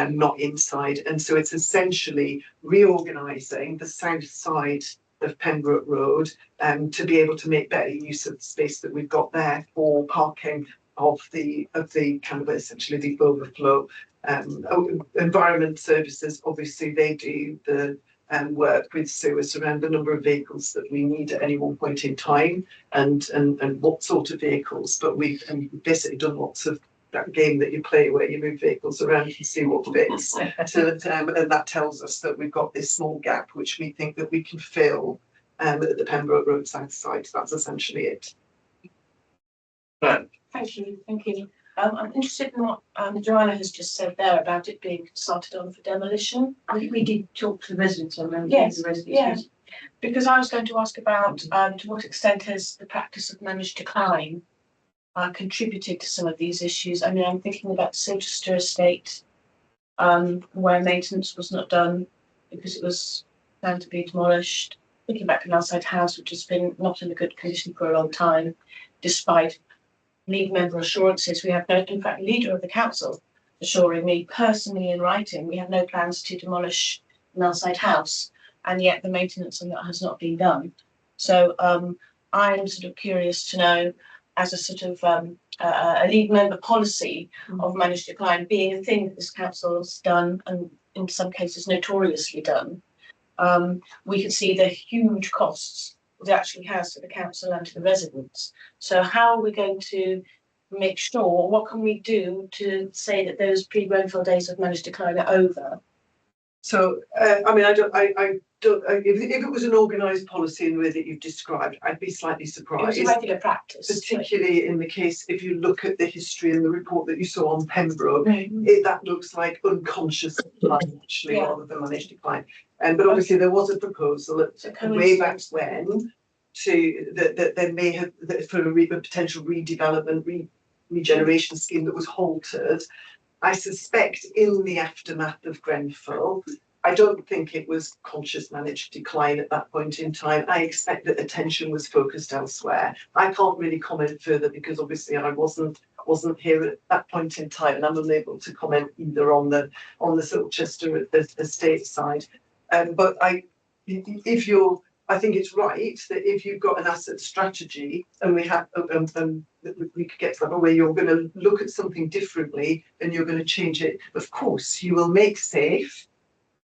not inside. And so it's essentially reorganising the south side of Pembroke Road to be able to make better use of the space that we've got there for parking of the kind of essentially the overflow. Environment services, obviously they do the work with sewers around the number of vehicles that we need at any one point in time and what sort of vehicles. But we've basically done lots of that game that you play where you move vehicles around and see what fits. And that tells us that we've got this small gap which we think that we can fill at the Pembroke Road south side. That's essentially it. Thank you. I'm interested in what Joanna has just said there about it being started on for demolition. We did talk to the residents on them. Yes, the residents. yes. Because I was going to ask about to what extent has the practice of managed decline contributed to some of these issues. I mean, I'm thinking about Silchester Estate, where maintenance was not done because it was planned to be demolished. Thinking back to Nelside House, which has been not in a good condition for a long time, despite lead member assurances. We have no, in fact, leader of the council assuring me personally in writing, we have no plans to demolish Nelside House, and yet the maintenance on that has not been done. So I'm sort of curious to know, as a sort of a lead member policy of managed decline being a thing that this council has done, and in some cases notoriously done, we can see the huge costs it actually has to the council and to the residents. So how are we going to make sure, what can we do to say that those pre-Grenfell days of managed decline are over? So, I mean, I don't, if it was an organised policy in the way that you've described, I'd be slightly surprised. It was a regular practice. Particularly in the case, if you look at the history and the report that you saw on Pembroke, that looks like unconscious decline actually, rather than managed decline. But obviously there was a proposal way back when that there may have, for a potential redevelopment, regeneration scheme that was halted. I suspect in the aftermath of Grenfell, I don't think it was conscious managed decline at that point in time. I expect that attention was focused elsewhere. I can't really comment further because obviously I wasn't here at that point in time, and I'm unable to comment either on the Silchester estate side. But I think it's right that if you've got an asset strategy and we have we could get to that where you're going to look at something differently and you're going to change it. Of course, you will make safe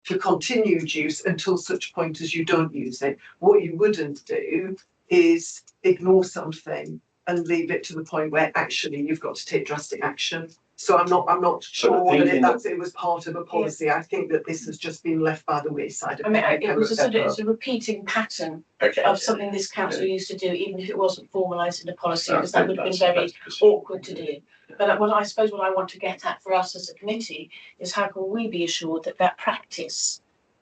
for continued use until such point as you don't use it. What you wouldn't do is ignore something and leave it to the point where actually you've got to take drastic action. So I'm not So the sure that thinking that- it was part of a policy. I think that this has just been left by the wayside. I mean, it was a sort of, it's a repeating pattern Okay. of something this council used to do, even if it wasn't formalised in a policy, because that would have been That's- very that's- awkward to do. But what I suppose what I want to get at for us as a committee is how can we be assured that that practice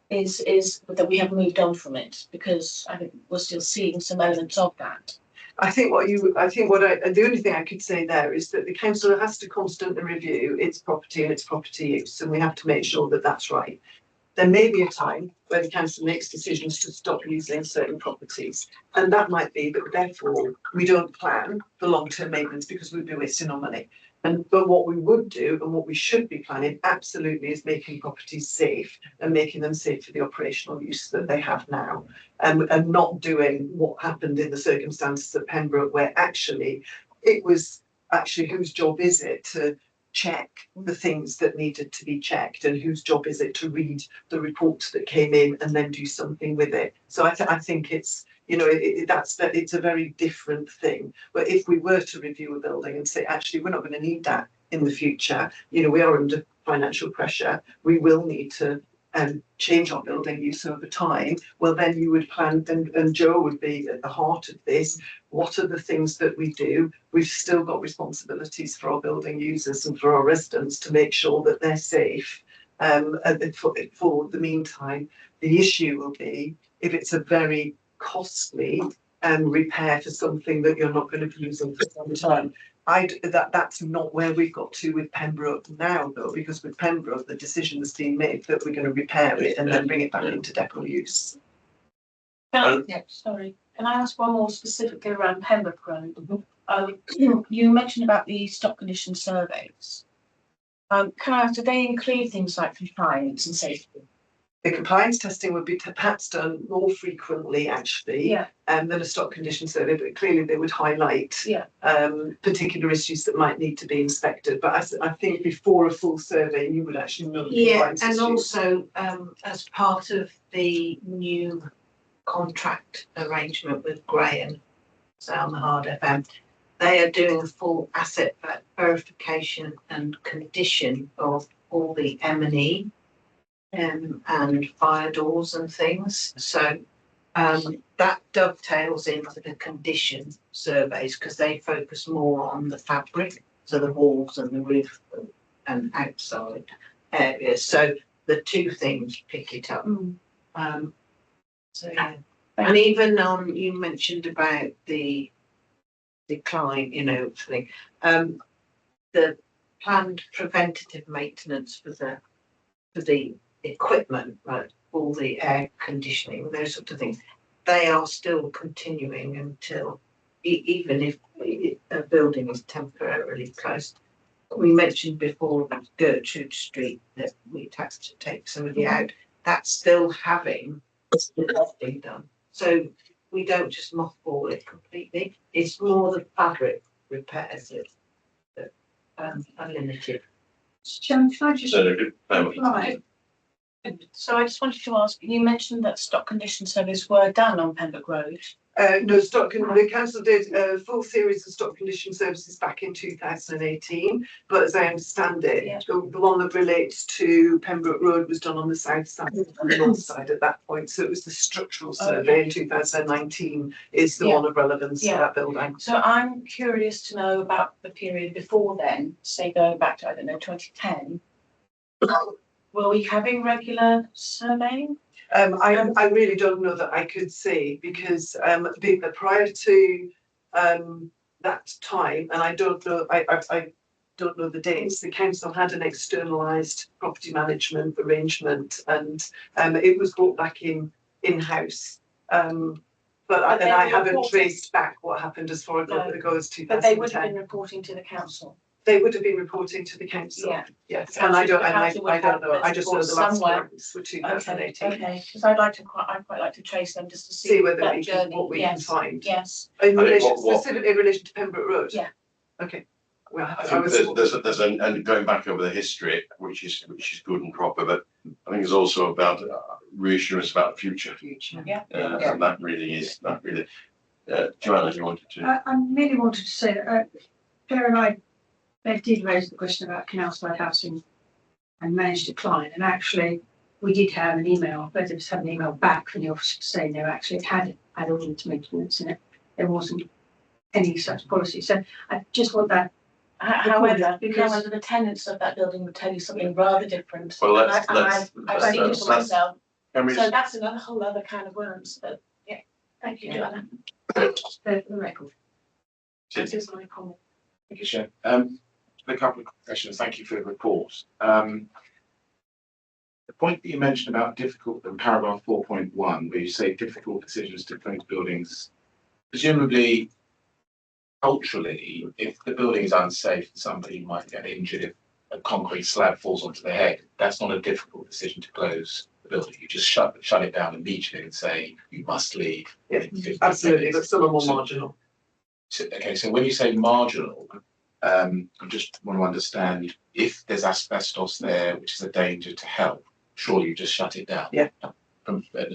is that we have moved on from it, because I think we're still seeing some elements of that. The only thing I could say there is that the council has to constantly review its property and its property use, and we have to make sure that that's right. There may be a time where the council makes decisions to stop using certain properties, and that might be that therefore we don't plan for long-term maintenance because we'd be wasting our money. But what we would do and what we should be planning absolutely is making properties safe and making them safe for the operational use that they have now. And not doing what happened in the circumstances at Pembroke, where actually it was actually whose job is it to check the things that needed to be checked, and whose job is it to read the reports that came in and then do something with it. So I think it's, you know, it's a very different thing. But if we were to review a building and say, actually, we're not going to need that in the future, you know, we are under financial pressure, we will need to change our building use over time, well, then you would plan, and Joe would be at the heart of this. What are the things that we do? We've still got responsibilities for our building users and for our residents to make sure that they're safe. And for the meantime, the issue will be if it's a very costly repair for something that you're not going to be using for some time. That's not where we've got to with Pembroke now, though, because with Pembroke the decision has been made that we're going to repair it and then bring it back into depot use. Sorry, can I ask one more specifically around Pembroke Road? You mentioned about the stock condition surveys. Can I ask, do they include things like compliance and safety? The compliance testing would be perhaps done more frequently, actually, than a stock condition survey, but clearly they would highlight particular issues that might need to be inspected. But I think before a full survey, you would actually know the compliance issues. Also as part of the new contract arrangement with Graham, on the Hard FM, they are doing a full asset verification and condition of all the M&E. And fire doors and things. So that dovetails into the condition surveys because they focus more on the fabric, so the walls and the roof and outside areas. So the two things pick it up. So yeah. And even you mentioned about the decline, you know, thing. The planned preventative maintenance for the equipment, like all the air conditioning, those sort of things, they are still continuing until, even if a building is temporarily closed. We mentioned before Gertrude Street that we had to take somebody out. That's still having been done. So we don't just mothball it completely. It's more the fabric repairs that are limited. Can I just reply? So I just wanted to ask, you mentioned that stock condition surveys were done on Pembroke Road. No, the council did a full series of stock condition services back in 2018, but as I understand it, the one that relates to Pembroke Road was done on the south side and the north side at that point. So it was the structural survey in 2019 is the one of relevance to that building. So I'm curious to know about the period before then, say going back to, I don't know, 2010. Were we having regular surveying? I really don't know that I could say because prior to that time, and I don't know, I don't know the dates, the council had an externalised property management arrangement and it was brought back in-house. But I haven't traced back what happened as far ago as 2010. But they would have been reporting to the council. They would have been reporting to the council. Yes, and I don't know. I just know the last ones were 2018. Okay, because I'd quite like to trace them just to see whether that we journey. what we can find. Yes. Specifically in relation to Pembroke Road. Yeah. Okay. Well, I think there's and going back over the history, which is good and proper, but I think it's also about reassurance about the future. Yeah. And that really is Joanna, you wanted to. I merely wanted to say that Claire and I Bev did raise the question about canal side housing and managed decline, and actually we did have an email, both of us had an email back from the officer saying they actually had ordinance maintenance in it. There wasn't any such policy. So I just want that. However, Because- the tenants of that building would tell you something rather different. Well, And let's- I've seen it for myself. Can we So that's another whole other can of worms, but yeah, thank you, Joanna. For the record. That is my comment. Thank you, Chair. A couple of questions. Thank you for the report. The point that you mentioned about difficult in paragraph 4.1, where you say difficult decisions to close buildings, presumably culturally, if the building is unsafe, somebody might get injured if a concrete slab falls onto their head. That's not a difficult decision to close the building. You just shut it down immediately and say you must leave. Yeah, in 15 absolutely, minutes. but some are more So- marginal. Okay, so when you say marginal, I just want to understand if there's asbestos there, which is a danger to health, surely you just shut it down. Yeah.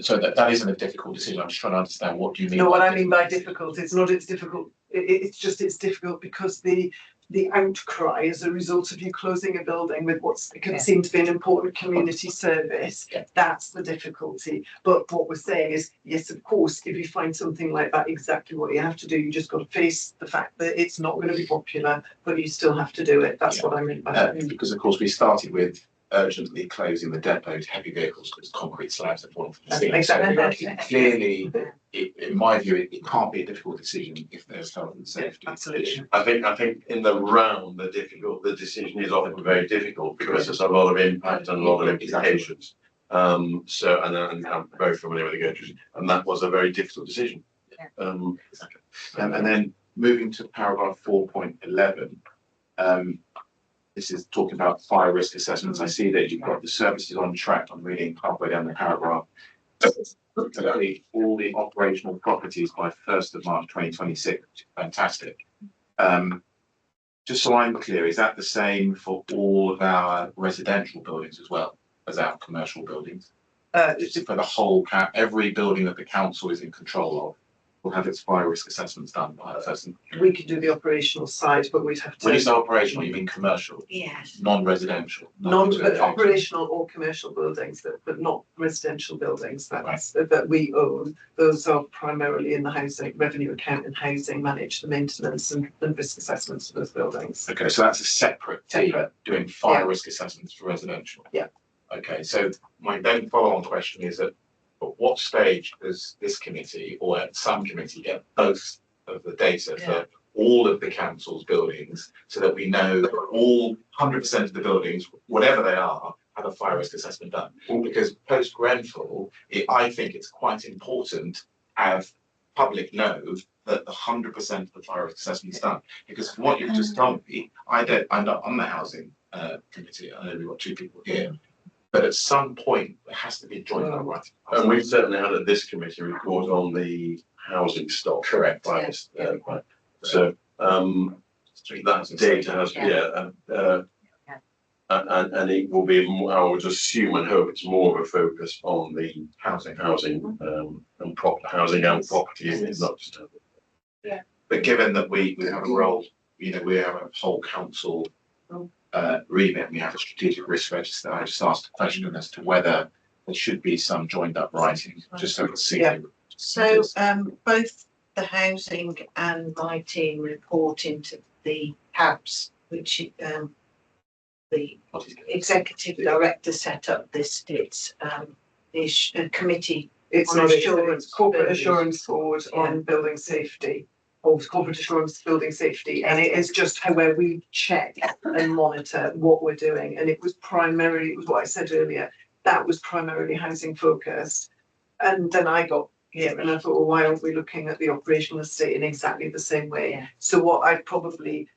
So that isn't a difficult decision. I'm just trying to understand what do you mean. No, what I mean by difficult? difficult, it's difficult, it's difficult because the outcry as a result of you closing a building with what's Yeah. seemed to be an important community service, Yeah. that's the difficulty. But what we're saying is, yes, of course, if you find something like that, exactly what you have to do, you just got to face the fact that it's not going to be popular, but you still have to do it. That's Yeah. what I mean by that. Because of course we started with urgently closing the depot to heavy vehicles because concrete slabs have fallen from the ceiling. So Exactly. clearly, in my view, it can't be a difficult decision if there's health and safety. Absolutely. issue. I think in the round, the decision is often very difficult because there's a lot of impact and a lot of implications. And I'm very familiar with the Gertrude, and that was a very difficult decision. And then moving to paragraph 4.11, this is talking about fire risk assessments. I see that you've got the services on track. I'm reading halfway down the paragraph. Complete all the operational properties by 1st of March 2026. Fantastic. Just so I'm clear, is that the same for all of our residential buildings as well as our commercial buildings? Is it for the whole every building that the council is in control of will have its fire risk assessments done by a person? We could do the operational side, but we'd have to. When you say operational, you mean commercial, Yes. non-residential? Operational or commercial buildings, but not residential buildings that we own. Those are primarily in the housing revenue account and housing manage the maintenance and risk assessments of those buildings. Okay, so that's a separate team doing fire risk assessments for residential? Yeah. Okay, so my then follow-on question is at what stage does this committee or some committee get both of the data for all of the council's buildings so that we know that all 100% of the buildings, whatever they are, have a fire risk assessment done? Because post Grenfell, I think it's quite important to have public know that 100% of the fire risk assessment is done. Because from what you've just told me, I'm not on the housing committee. I know we've got two people here. But at some point, there has to be a joint underwriting. And we've certainly had at this committee report on the housing stock. Correct. Right. So that data has, and it will be, I would assume and hope it's more of a focus on the housing and housing and property, it's not just. But given that we have a role, we have a whole council remit, we have a strategic risk register. I just asked a question as to whether there should be some joined up writing, just so it's seen. So both the housing and my team report into the HABs, which the executive director set up this committee. It's on not assurance, corporate buildings. assurance board on building safety. Or corporate assurance building safety, and it is just where we check and monitor what we're doing. And it was what I said earlier, that was primarily housing focused. And then I got here and I thought, well, why aren't we looking at the operational estate in exactly the same way? Yeah. So what I'd probably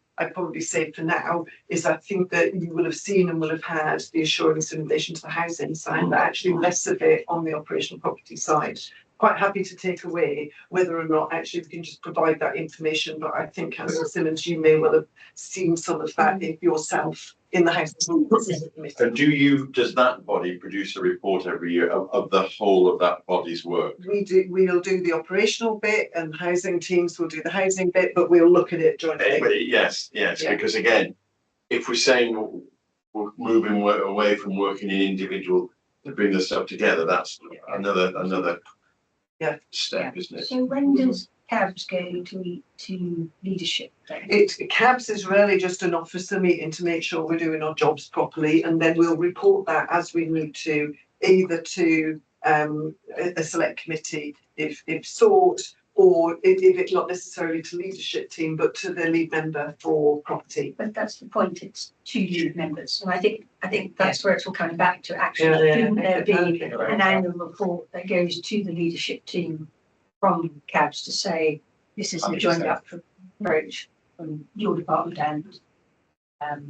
say for now is I think that you will have seen and will have had the assurance in relation to the housing side, but actually less of it on the operational property side. Quite happy to take away whether or not actually we can just provide that information, but I think Councillor Simmons, you may well have seen some of that yourself in the House. And does that body produce a report every year of the whole of that body's work? We'll do the operational bit and housing teams will do the housing bit, but we'll look at it jointly. Yes, Yeah. because again, if we're saying we're moving away from working in individual to bring the stuff together, that's another Yeah. step, isn't it? So when does CABS go to leadership then? CABS is really just an officer meeting to make sure we're doing our jobs properly, and then we'll report that as we need to, either to a select committee if sought, or if it's not necessarily to leadership team, but to the lead member for property. But that's the point, it's two lead members, and I think that's where it's all coming back to, actually, Yeah, yeah. shouldn't there be an annual report that goes to the leadership team from CABS to say, this is the joint 100%. approach from your department and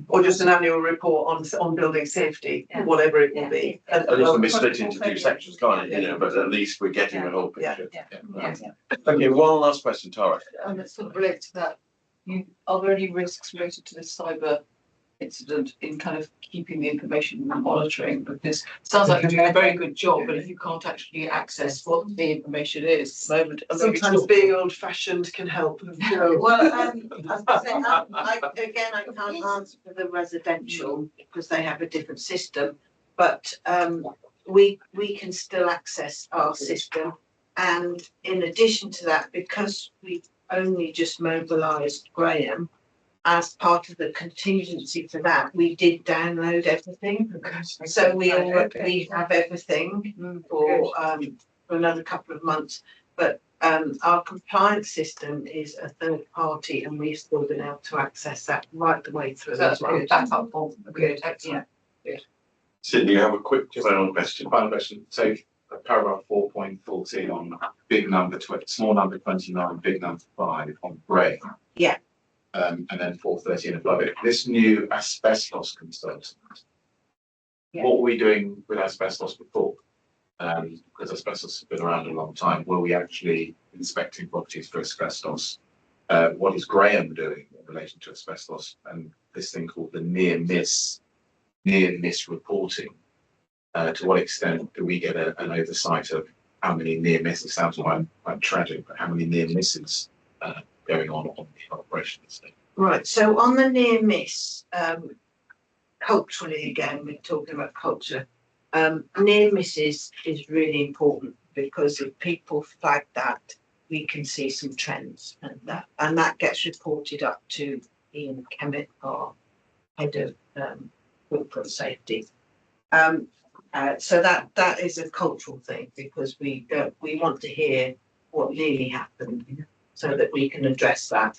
Or just an annual report on building safety, Yeah. whatever it will be. Yeah. And it can be split into two sections, can't it? You know, but at least we're getting the whole picture. Yeah. Okay, one last question, Tara. And it's sort of related to that, are there any risks related to this cyber incident in kind of keeping the information and monitoring? Because it sounds like you're doing a very good job, but if you can't actually access what the information is at the moment. Sometimes being old fashioned can help. Well, as I say, I can't answer for the residential because they have a different system, but we can still access our system. And in addition to that, because we've only just mobilised Graham, as part of the contingency for that, we did download everything. So we have everything for another couple of months. But our compliance system is a third party, and we've still been able to access that right the way through. So that's good, that's helpful, good, excellent. Sydney, you have a quick final question. Final question. So paragraph 4.14 on big number, small number 29, big number 5 on grey. Yeah. And then 4.13 above it. This new asbestos consultant. Yeah. What were we doing with asbestos before? Because asbestos has been around a long time. Were we actually inspecting properties for asbestos? What is Graham doing in relation to asbestos and this thing called the near miss reporting? To what extent do we get an oversight of how many near misses? It sounds quite tragic, but how many near misses going on the operation estate? Right, so on the near miss, culturally again, we're talking about culture. Near misses is really important because if people flag that, we can see some trends, and that gets reported up to Ian Kemet, our head of corporate safety. So that is a cultural thing because we want to hear what really happened so that we can address that.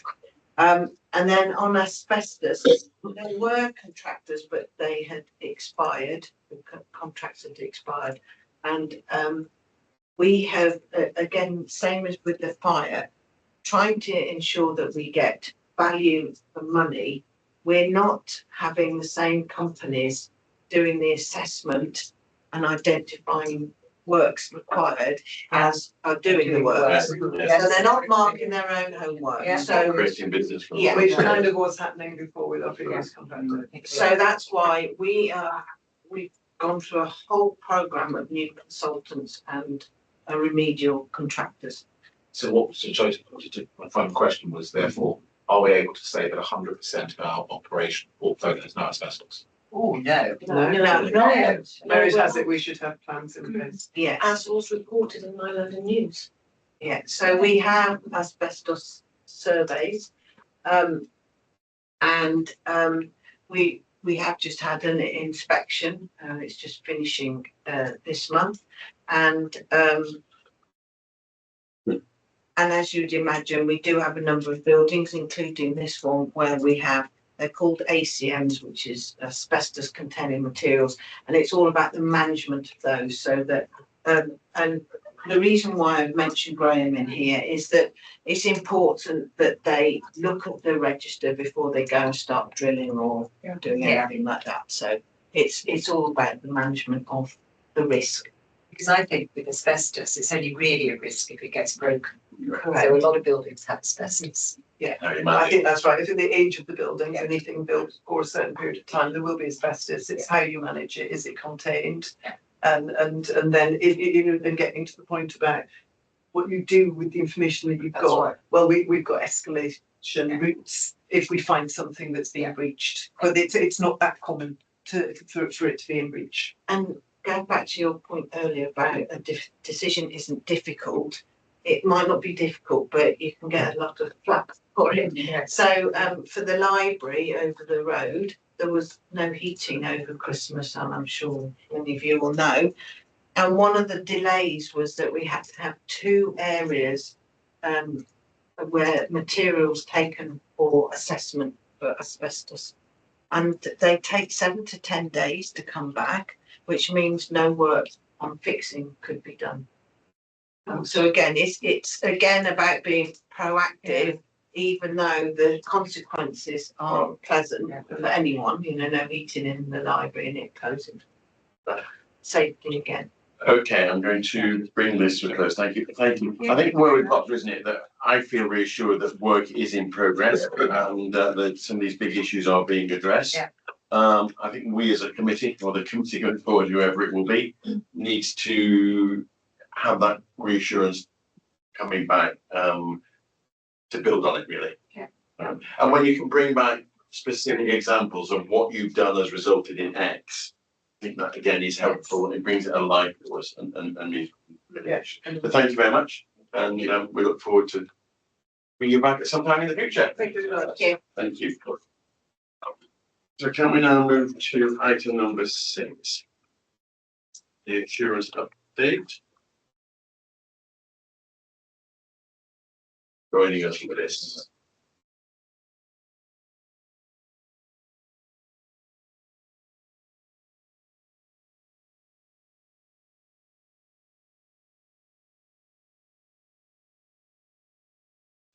And then on asbestos, there were contractors, but they had expired. The contracts had expired, and we have again, same as with the fire, trying to ensure that we get value for money. We're not having the same companies doing the assessment and identifying works required as are doing the work. So they're not marking their own homework. Yeah. So Creating business from. Yeah. Which kind of was happening before with our previous contractor. So that's why we've gone through a whole programme of new consultants and remedial contractors. So my final question was therefore, are we able to say that 100% of our operation portfolio has no asbestos? Oh, no. No. Mary has it, we should have plans in place. Yes. As was reported in my London News. Yeah, so we have asbestos surveys, and we have just had an inspection. It's just finishing this month, and as you'd imagine, we do have a number of buildings, including this one, where we have. They're called ACMs, which is asbestos containing materials, and it's all about the management of those. So that, and the reason why I've mentioned Graham in here is that it's important that they look at the register before they go and start drilling or doing anything like that. So it's all about the management of the risk. Because I think with asbestos, it's only really a risk if it gets broken. Correct. So a lot of buildings have asbestos. I think that's right. If in the age of the building, anything built for a certain period of time, there will be asbestos. It's how you manage it. Is it contained? And then and getting to the point about what you do with the information that you've got. Right. Well, we've got escalation remediation routes if we find something that's being breached. But it's not that common for it to be in breach. And going back to your point earlier about a decision isn't difficult, it might not be difficult, but you can get a lot of flack for it. So for the library over the road, there was no heating over Christmas, and I'm sure many of you will know. And one of the delays was that we had to have 2 areas where materials taken for assessment for asbestos. And they take 7 to 10 days to come back, which means no work on fixing could be done. So again, it's again about being proactive, even though the consequences aren't pleasant for anyone, you know, no heating in the library and it closing. But safety again. Okay, I'm going to bring this to a close. Thank you. Thank you. I think where we've got to, isn't it, that I feel reassured that work is in progress and that some of these big issues are being addressed. Yeah. I think we as a committee, or the committee going forward, whoever it will be, needs to have that reassurance coming back to build on it, really. Yeah. And when you can bring back specific examples of what you've done has resulted in X, I think that again is helpful and it brings it alive to us and is really. But thank you very much, and we look forward to bringing you back at some time in the future. Thank you very much. Thank you. So can we now move to item number 6, the insurance update. Joining us for this.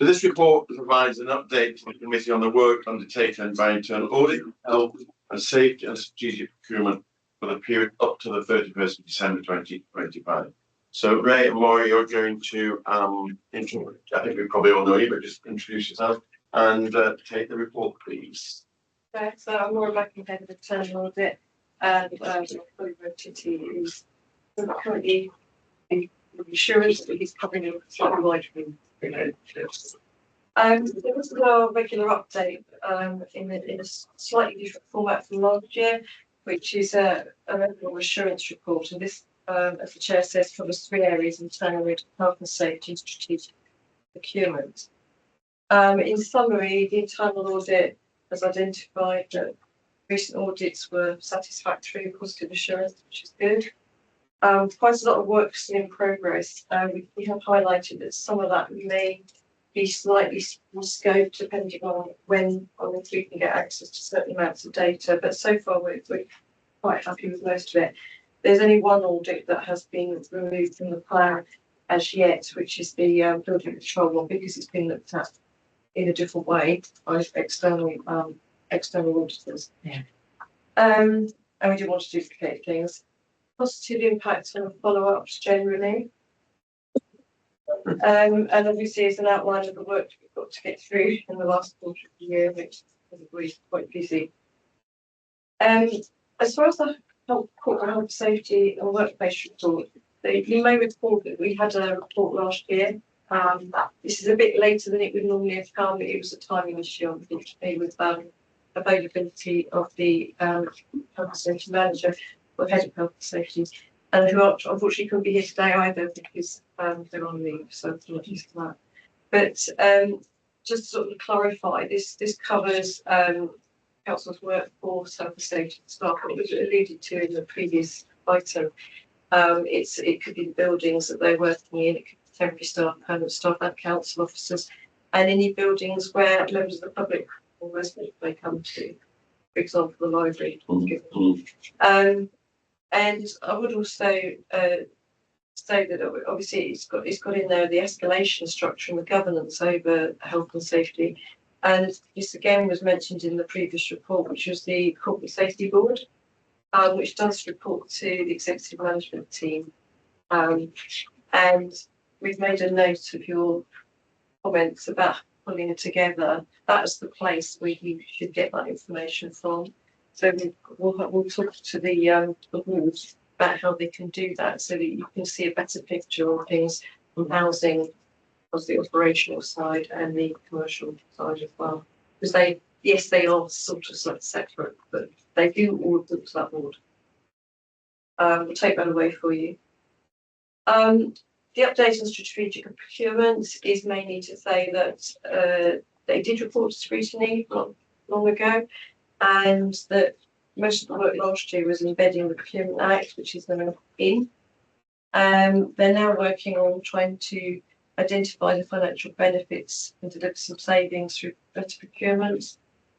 So this report provides an update to the committee on the work undertaken by internal audit, health and safety and strategic procurement for the period up to the 31st of December 2025. So Ray and Maury, you're going to, I think we probably all know you, but just introduce yourself and take the report, please. So I'm Laura Beckham, head of internal audit, and fully rotated is currently in insurance, but he's covering a slightly wider range. There was our regular update in a slightly different format from last year, which is a regular assurance report. And this, as the chair says, covers 3 areas: internal audit, health and safety, and strategic procurement. In summary, the internal audit has identified that recent audits were satisfactory and positive assurance, which is good. Quite a lot of work still in progress. We have highlighted that some of that may be slightly scoped depending on when we can get access to certain amounts of data, but so far we're quite happy with most of it. There's only one audit that has been removed from the plan as yet, which is the building control one, because it's been looked at in a different way by external auditors. Yeah. And we didn't want to duplicate things. Positive impact on follow-ups generally. And obviously it's an outline of the work we've got to get through in the last quarter of the year, which is quite busy. As far as the corporate health safety and workplace report, you may recall that we had a report last year. This is a bit later than it would normally have come. It was a timing issue, unfortunately, with availability of the health and safety manager or head of health and safety, and who unfortunately couldn't be here today either because they're on leave. So apologies for that. But just to sort of clarify, this covers council's workforce, health and safety staff. It was alluded to in the previous item. It could be the buildings that they're working in. It could be temporary staff, permanent staff, and council officers, and any buildings where members of the public or residents may come to, for example, the library. And I would also say that obviously it's got in there the escalation structure and the governance over health and safety. And this again was mentioned in the previous report, which was the Corporate Safety Board, which does report to the executive management team. And we've made a note of your comments about pulling it together. That's the place where you should get that information from. So we'll talk to the board about how they can do that, so that you can see a better picture of things from housing, was the operational side and the commercial side as well. Because they, yes, they are sort of like separate, but they do all report to that board. We'll take that away for you. The update on strategic procurement is mainly to say that they did report to scrutiny not long ago, and that most of the work last year was embedding the Procurement Act, which is now in. They're now working on trying to identify the financial benefits and deliver some savings through better procurement,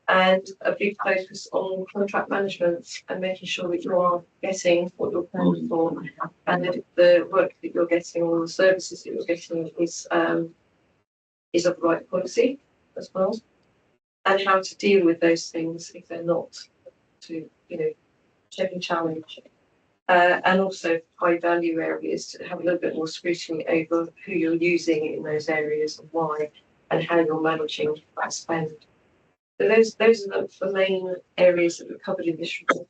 and a big focus on contract management and making sure that you are getting what you're paying for, and that the work that you're getting or the services that you're getting is of the right quality as well, and how to deal with those things if they're not, to check and challenge. And also high value areas to have a little bit more scrutiny over who you're using in those areas and why, and how you're managing that spend. So those are the main areas that were covered in this report.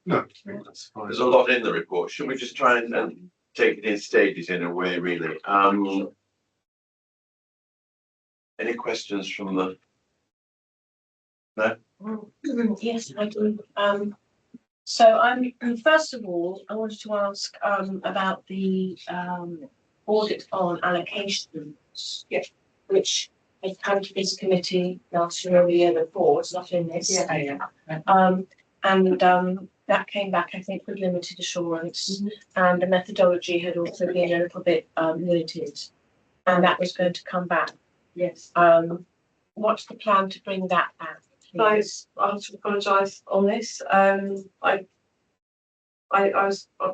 No, that's fine. There's a lot in the report. Should we just try and take it in stages in a way, really? Any questions from the? No? Yes, I do. So first of all, I wanted to ask about the audit on allocations. Yeah. Which has come to this committee last year or the year before. It's not in this. Yeah. That came back, I think, with limited assurance, and the methodology had also been a little bit limited, and that was going to come back. Yes. What's the plan to bring that back? Guys, I have to apologise on this. I've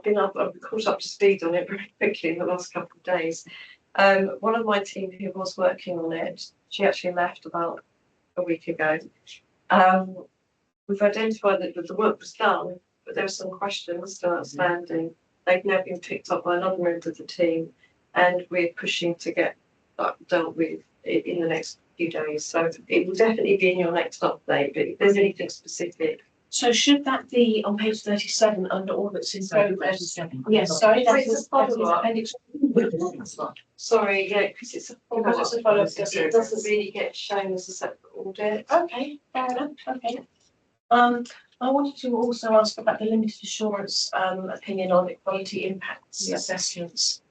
been caught up to speed on it very quickly in the last couple of days. One of my team who was working on it, she actually left about a week ago. We've identified that the work was done, but there were some questions still outstanding. They've now been picked up by another member of the team, and we're pushing to get that dealt with in the next few days. So it will definitely be in your next update, but if there's anything specific. So should that be on page 37 under audits in progress? Yes, sorry, Wait, it's a follow-up. appendix. Sorry, yeah, because it's a Because it's a follow-up, it doesn't really get shown as a separate audit. Okay, fair enough, okay. I wanted to also ask about the limited assurance opinion on equality impacts assessments,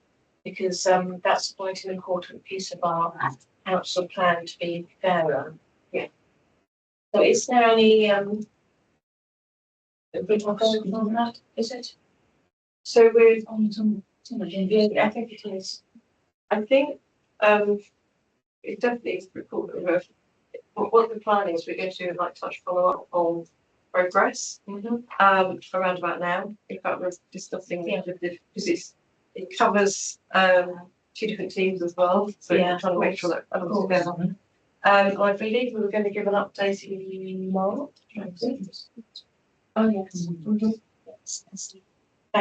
because that's quite an important piece of our council plan to be fairer. Yeah. So is there any on that, is it? So we're, Yeah, I think it is. I think, it definitely is report. What the plan is, we're going to do like touch follow up on progress. Around about now. In fact, we're discussing because it covers two different teams as well. So we're trying to make sure that comes together. I believe we were going to give an update in March. Oh, yes.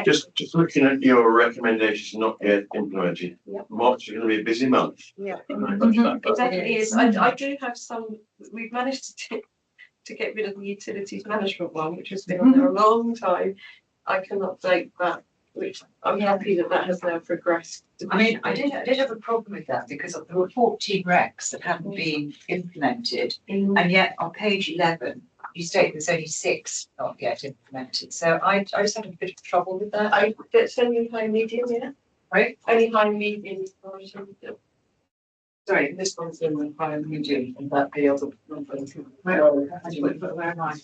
Just looking at your recommendations not yet implemented. March is going to be a busy month. Yeah, it definitely is. I do have some. We've managed to get rid of the utilities management one, which has been on there a long time. I can update that, which I'm happy that has now progressed. I mean, I did have a problem with that because there were 14 recs that hadn't been implemented, and yet on page 11 you state there's only 6 not yet implemented. So I just had a bit of trouble with that. That's only high medium, yeah. Right? Only high medium. Sorry, this one's in high and medium, and that the other one. Where am I?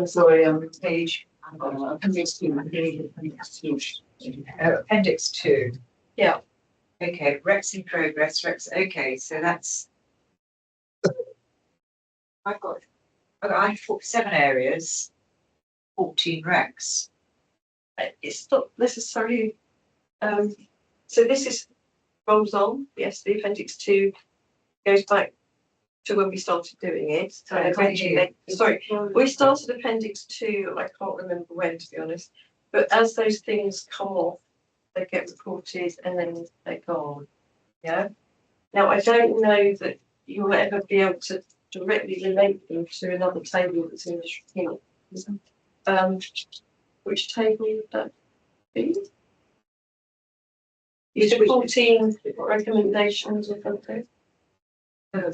Sorry, page. Appendix 2. Appendix 2. Yeah. Okay, recs in progress. Recs. Okay, so that's. I have 7 areas, 14 recs. It's not necessarily. So this is rolls on. Yes, the appendix 2 goes back to when we started doing it. So we started appendix 2. I can't remember when, to be honest. But as those things come off, they get reported and then they're gone. Yeah. Now I don't know that you'll ever be able to directly relate them to another table that's in this report. Which table would that be? You said 14 recommendations or something? Well,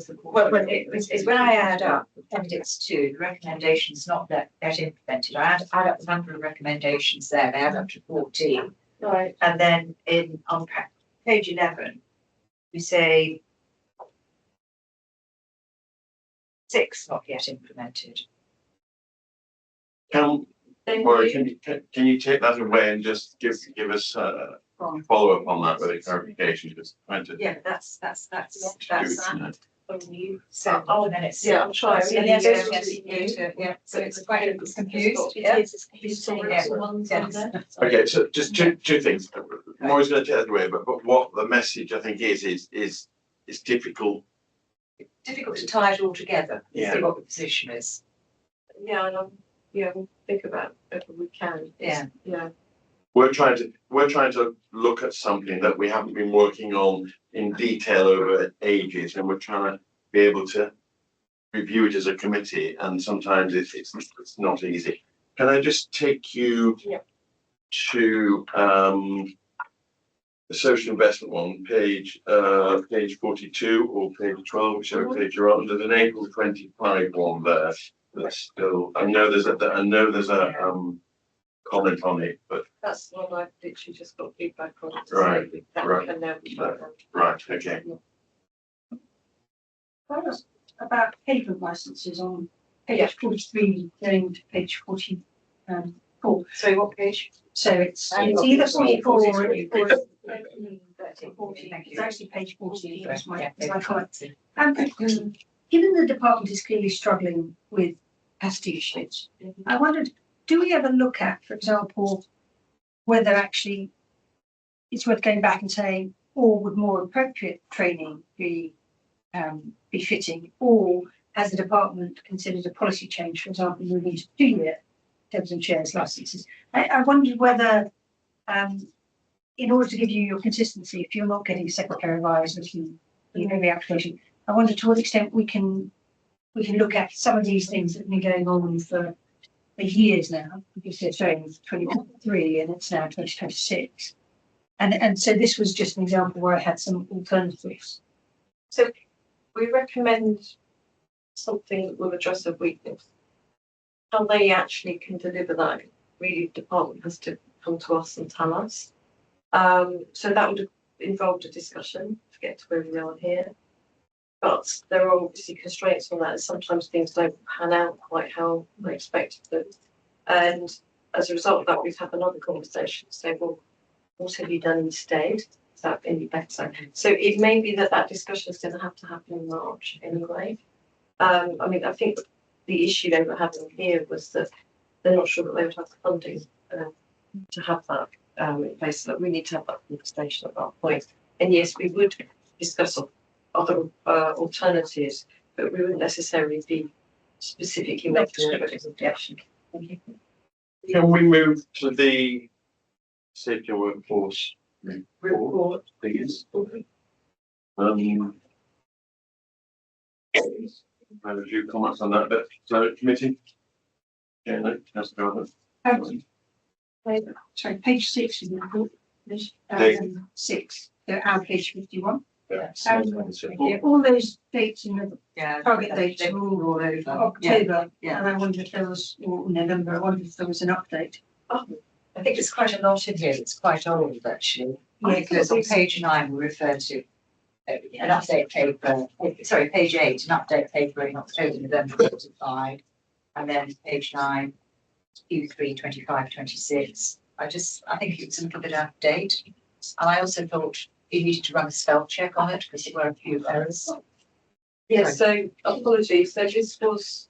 it's when I add up appendix 2, the recommendations not that implemented, I add up the number of recommendations there, they add up to 14. Right. And then on page 11, we say 6 not yet implemented. Maureen, can you take that away and just give us a follow up on that with a clarification, just trying to. Yeah, that's do it tonight. So, and then it's. Yeah, I'm trying. So, yes, yeah, so it's quite confused, yeah. Okay, so just two things. Maureen's going to take that away, but what the message I think is it's difficult. Difficult to tie it all together, Yeah. see what the position is. Yeah, and we'll think about it if we can. Yeah. Yeah. We're trying to look at something that we haven't been working on in detail over ages, and we're trying to be able to review it as a committee, and sometimes it's not easy. Can I just take you to the social investment one, page 42 or page 12, whichever page you're on. There's an April 25 one there. That's still. I know there's a comment on it, but That's the one I literally just got feedback on. Right, That right. can now be done. right, okay. That was about pavement licenses on Yeah. page 43, going to page 44. So what page? So it's And either 44 44 or or it's 40. It's actually page 14. That's my comment. Given the department is clearly struggling with capacity issues, I wondered, do we ever look at, for example, whether actually it's worth going back and saying, or would more appropriate training be fitting, or has the department considered a policy change, for example, moving to 2-year tables and chairs licenses? I wondered whether, in order to give you your consistency, if you're not getting a secretary of eyes looking in every application, I wonder to what extent we can look at some of these things that have been going on for years now, because they're showing 2023 and it's now 2026. And so this was just an example where I had some alternatives. So we recommend something that will address a weakness. How they actually can deliver that, really the department has to come to us and tell us. So that would have involved a discussion to get to where we are here. But there are obviously constraints on that, and sometimes things don't pan out quite how I expected them. And as a result of that, we've had another conversation to say, well, what have you done instead? Is that any better? So it may be that discussion is going to have to happen in March anyway. I mean, I think the issue they were having here was that they're not sure that they would have the funding to have that in place. So that we need to have that conversation at that point. And yes, we would discuss other alternatives, but we wouldn't necessarily be specifically making a recommendation. Can we move to the safety and workforce report, please? Have a few comments on that bit. So committee. Yeah, no, that's good. Sorry, page 6 in the report. Page- 6, our page 51. Yeah. All those dates in the Yeah. target dates are all over. October, Yeah. and I wondered if there was, or November, I wondered if there was an update. I think it's quite a lot in here, it's quite old actually. Because on page 9, we refer to an update paper, page 8, an update paper in October, November 45. And then page 9, Q3 25-26. I think it's a little bit out of date. And I also thought you needed to run a spell check on it because there were a few errors. Yes, so apologies. So this was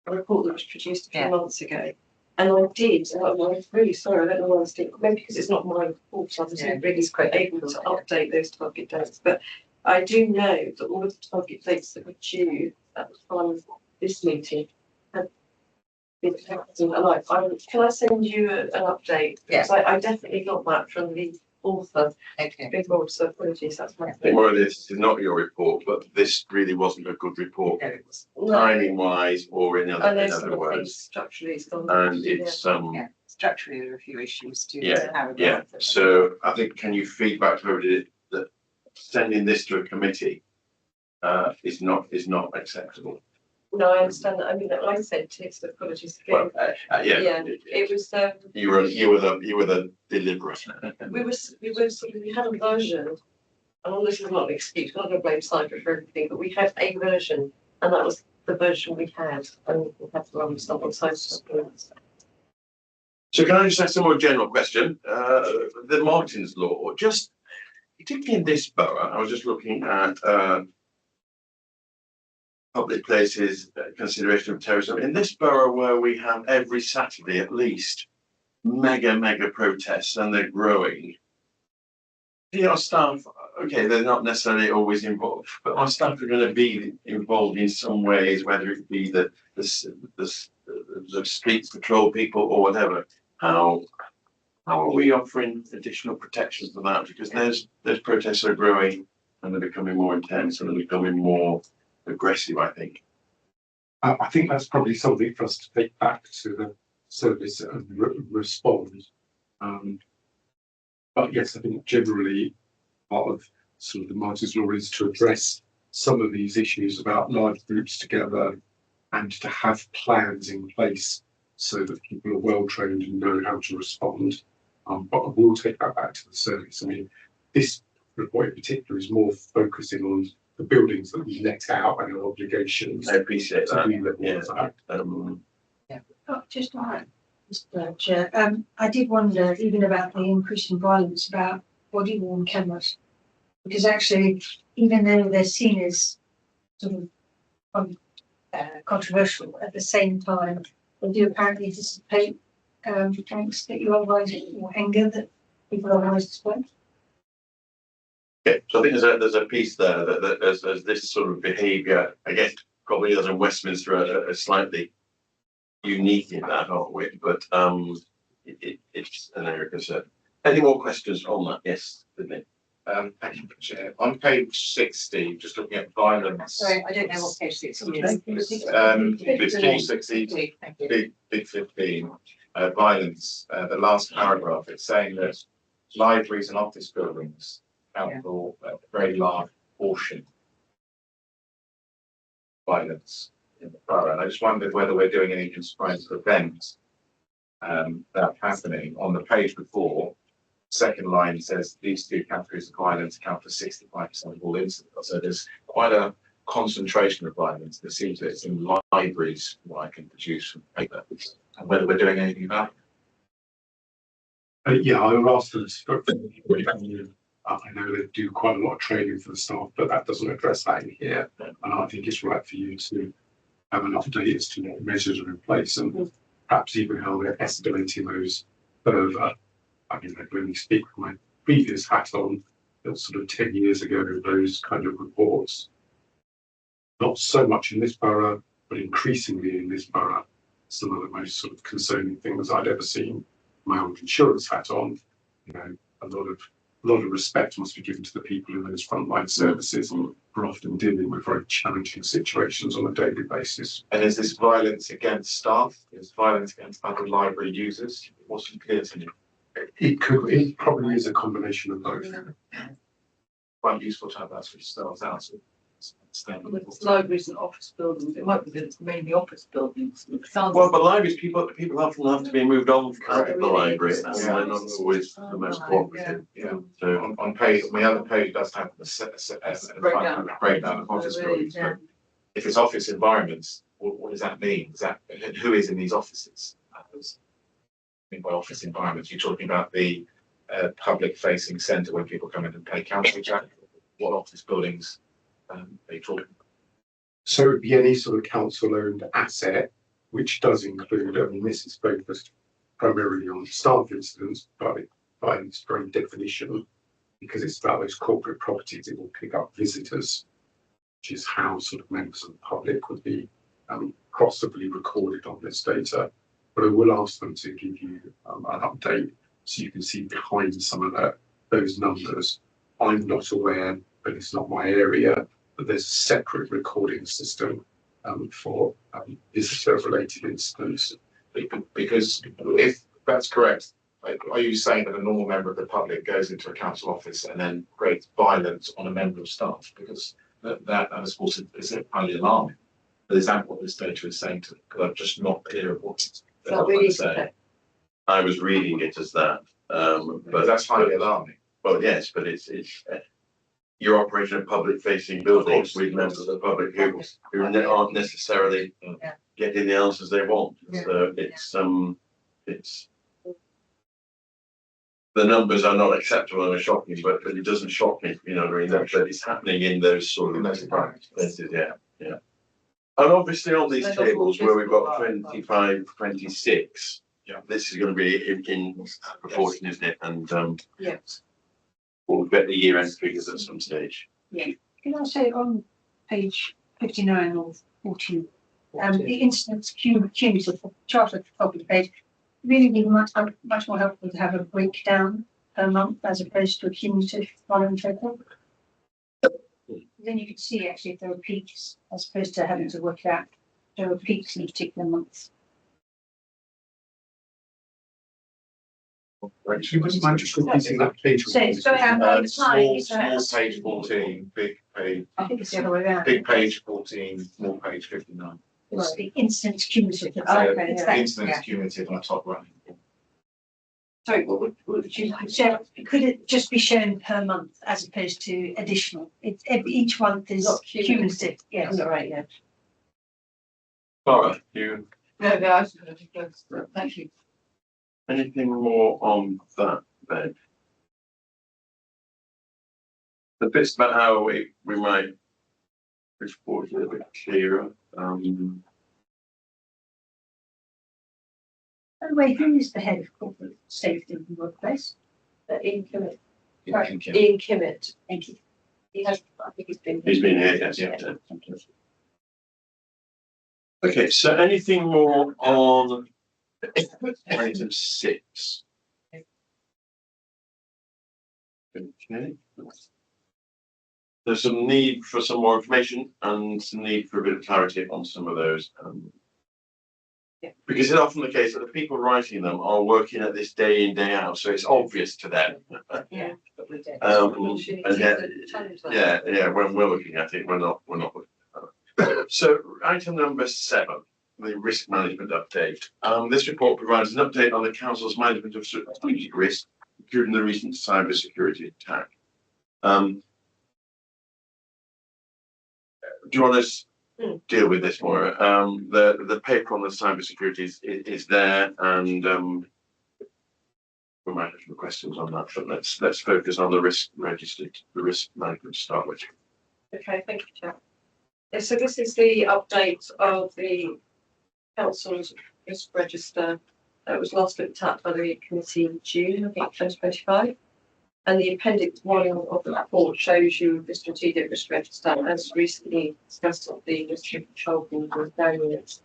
a report that was produced a few months ago. And I did, and I'm really sorry, I don't know why I was thinking, maybe because it's not my report, so I was really quite able to update those target dates. But I do know that all of the target dates that were due at the time of this meeting had been affected. And can I send you an update? Yes. Because I definitely got that from the author. Okay. Big Rob, so apologies, that's my I think more of this is not your report, but this really wasn't a good report, No, it was. timing wise or in I know other some of the things words. structurally it's gone. And it's statutory review issues to. Yeah, so I think, can you feedback to everybody that sending this to a committee is not acceptable? No, I understand that. I mean, I sent it, so apologies again. Well, Yeah, it was, you were the deliberate. we had a version, and this is not an excuse, I'm not gonna blame Cyber for everything, but we had a version, and that was the version we had, and we had to run stuff on Cyber. So can I just ask a more general question? The Martin's Law, just particularly in this borough, I was just looking at public places, consideration of terrorism. In this borough where we have every Saturday at least mega protests, and they're growing. Our staff, okay, they're not necessarily always involved, but our staff are going to be involved in some ways, whether it be the streets patrol people or whatever. How are we offering additional protection for that? Because those protests are growing and they're becoming more intense and they're becoming more aggressive, I think. I think that's probably something for us to take back to the service and respond. But yes, I think generally part of sort of the Martin's Law is to address some of these issues about large groups together and to have plans in place so that people are well trained and know how to respond. But we'll take that back to the service. I mean, this report in particular is more focusing on the buildings that we let out and our obligations. I appreciate that. Just all right, Mr. Chair. I did wonder even about the increase in violence about body worn cameras, because actually, even though they're seen as sort of controversial, at the same time, they do apparently dissipate angst that you otherwise, or anger that people otherwise display. Okay, so I think there's a piece there that as this sort of behaviour, I guess probably as in Westminster are slightly unique in that, aren't we? But it's an area of concern. Any more questions on that? Yes, Sydney. Thank you, Chair. On page 60, just looking at violence. Sorry, I don't know what page 60 is. It's 460, big 15, violence. The last paragraph, it's saying that libraries and office buildings account for a very large portion of violence in the borough. And I just wondered whether we're doing anything to try and prevent that happening. On the page before, second line says these two categories of violence account for 65% of all incidents. So there's quite a concentration of violence. There seems that it's in libraries, what I can produce from paper, and whether we're doing anything about it. Yeah, I will ask them to. I know they do quite a lot of training for the staff, but that doesn't address that in here. And I think it's right for you to have enough data as to what measures are in place and perhaps even how they're escalating those further. I mean, I can only speak with my previous hat on, sort of 10 years ago, those kind of reports. Not so much in this borough, but increasingly in this borough, some of the most sort of concerning things I'd ever seen. My old insurance hat on, you know, a lot of respect must be given to the people in those frontline services who are often dealing with very challenging situations on a daily basis. And is this violence against staff? Is violence against other library users? It wasn't clear to me. It probably is a combination of both. Quite useful to have that sort of spells out. With libraries and office buildings, it might be that it's mainly office buildings. Well, but libraries, people often have to be moved on out of the library, and they're not always the most cooperative. Yeah. So On page, the other page does have a breakdown of office buildings. But if it's office environments, what does that mean? Who is in these offices? I mean, by office environments, you're talking about the public-facing centre where people come in and pay council tax. What office buildings are you talking about? So it would be any sort of council-owned asset, which does include, I mean, this is focused primarily on staff incidents, but by its very definition, because it's about those corporate properties, it will pick up visitors, which is how sort of members of the public would be possibly recorded on this data. But I will ask them to give you an update so you can see behind some of those numbers. I'm not aware, but it's not my area, but there's a separate recording system for visitor-related incidents. Because if That's correct. Are you saying that a normal member of the public goes into a council office and then creates violence on a member of staff? Because that of course, is highly alarming. But is that what this data is saying to them? Because I'm just not clear of what it's saying. I was reading it as that, But that's highly alarming. well, yes, but it's you're operating a public facing building with members of the public who aren't necessarily Yeah. getting the answers they want. Yeah. So it's the numbers are not acceptable and are shocking, but it doesn't shock me, you know, what I mean, that it's happening in those sort of places, yeah. And obviously on these They're not tables all where we've got visible, 25, 26, this is going to be in proportion, isn't it? And Yes. we'll get the year end figures at some stage. Can I say on page 59 or 14, the incidents cumulative chart at the top of the page, really be much more helpful to have a breakdown per month as opposed to a cumulative volume total. Then you can see actually if there are peaks as opposed to having to work out if there are peaks in particular months. Actually, wouldn't mind just repeating that page. So it's going out over time. Small page 14, big page, I think it's the other way around. big page 14, small page 59. It's the incidents cumulative. So Okay, it's that. incidents cumulative on the top right. Sorry, what would you like? So could it just be shown per month as opposed to additional? Each month is Not cumulative. cumulative, yes. Right, yeah. Laura, you, No, I think that's, thank you. anything more on that then? The bits about how we might report a little bit clearer. By the way, who is the head of corporate safety in the workplace? Ian Kimmett. Thank you. Ian Kimmett. Thank you. He has, I think he's been. He's been here, yes. Yeah. Thank you. Okay, so anything more on item 6? Okay. There's some need for some more information and some need for a bit of clarity on some of those. Because it's often the case that the people writing them are working at this day in, day out, so it's obvious to them. Yeah, but we did. And yet, when we're looking at it, we're not looking at it. So item number 7, the risk management update. This report provides an update on the council's management of strategic risk, including the recent cyber security attack. Do you want to deal with this more? The paper on the cyber security is there, and we might have some questions on that, but let's focus on the risk register, the risk management to start with. Okay, thank you, Chair. Yeah, so this is the update of the council's risk register that was last looked at by the committee in June, I think, 2025. And the appendix 1 of the report shows you the strategic risk register as recently discussed at the risk and control board with variants.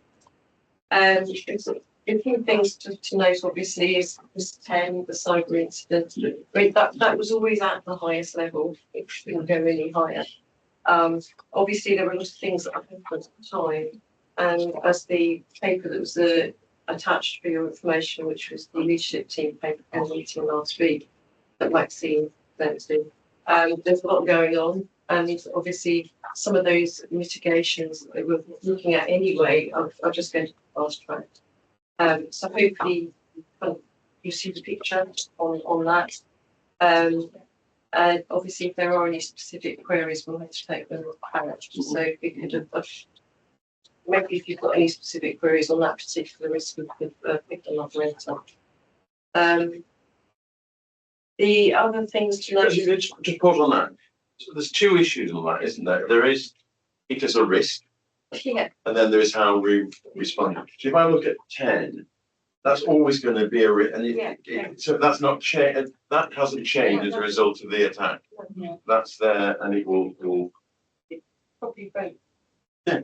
And it's a few things to note, obviously, is this 10, the cyber incident. I mean, that was always at the highest level. It didn't go any higher. Obviously, there were a lot of things that happened at the time. And as the paper that was attached for your information, which was the leadership team paper for the meeting last week, that Maxine sent to. There's a lot going on, and obviously some of those mitigations that we're looking at anyway are just going to be fast tracked. So hopefully you see the picture on that. And obviously if there are any specific queries, we'll have to take them out. So if we could maybe if you've got any specific queries on that particular risk, we could pick them up later. The other things to note. Just pause on that. So there's 2 issues on that, isn't there? There is, it is a risk, Yeah. and then there is how we respond. So if I look at 10, that's always going to be a risk, and so that's not changed. That hasn't changed as a result of the attack. Yeah. That's there, and it will. Probably both. Yeah.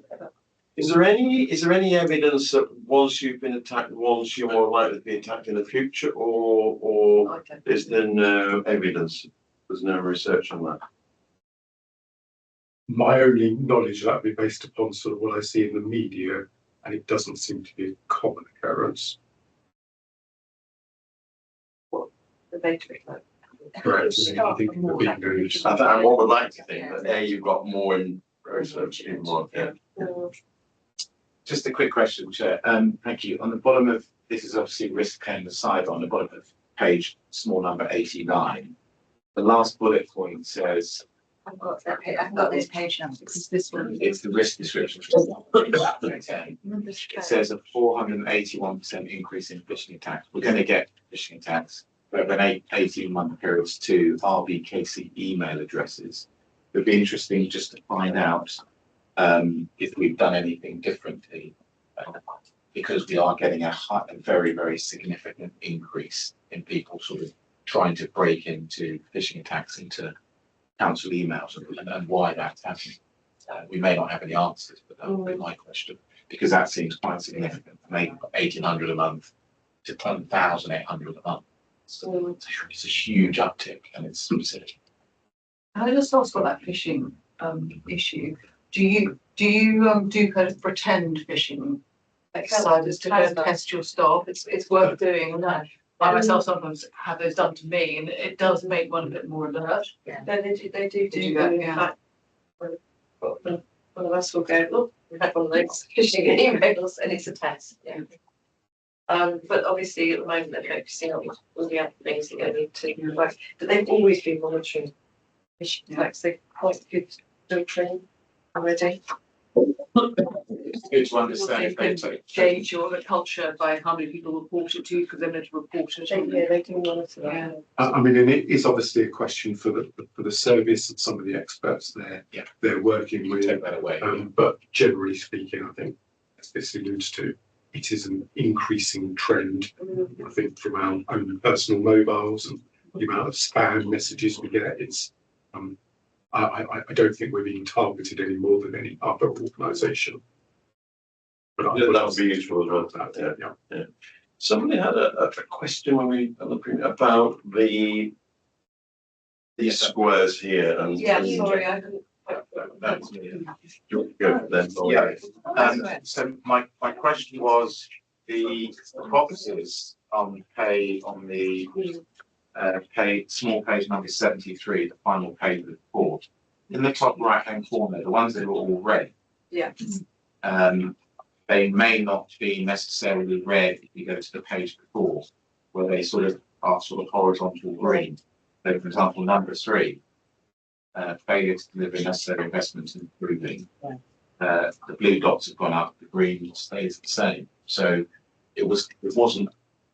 Is there any evidence that once you've been attacked, once you're more likely to be attacked in the future, or is there no evidence? There's no research on that. My only knowledge of that would be based upon sort of what I see in the media, and it doesn't seem to be a common occurrence. made to it like. Correct. I think the big news. I would like to think that there you've got more in process, even more, yeah. Just a quick question, Chair. Thank you. On the bottom of, this is obviously risk claim aside, on the bottom of page, small number 89, the last bullet point says I've got that, I've got those page numbers. It's this one. it's the risk description. It says a 481% increase in phishing attacks. We're going to get phishing attacks over an 18-month period to RBKC email addresses. It would be interesting just to find out if we've done anything differently, because we are getting a very, very significant increase in people sort of trying to break into phishing attacks into council emails and why that's happening. We may not have any answers, but that would be my question, because that seems quite significant. Maybe 1,800 a month to 10,800 a month. So it's a huge uptick, and it's specific. Can I just ask about that phishing issue? Do you do kind of pretend phishing exercises to go and test your staff? It's worth doing. And I myself sometimes have those done to me, and it does make one a bit more alert. Yeah, they do Do that, yeah. that. One of us will go, look, we had one of those phishing emails and it's a test, yeah. But obviously at the moment they're focusing on all the other things that they need to work, but they've always been monitoring phishing attacks. They're quite good filtering already. It's good to understand if they take. Gauge your culture by how many people report it to you, because they're meant to report it. Yeah, they do monitor that. I mean, and it is obviously a question for the service and some of the experts they're working with. Take that away. But generally speaking, I think, as this alludes to, it is an increasing trend. I think from our own personal mobiles and the amount of spam messages we get, it's I don't think we're being targeted any more than any other organisation. But Yeah, that would be useful as well. Yeah. Somebody had a question when we on the previous about these squares here and. Yeah, sorry, I couldn't. That's Go for them. Yeah. So my question was the boxes on the small page number 73, the final page of the report. In the top right hand corner, the ones that are all red. Yeah. They may not be necessarily red if you go to the page before, where they sort of are horizontal green. So for example, number 3. Failure to deliver necessary investments in improving. The blue dots have gone up, the green stays the same. So there wasn't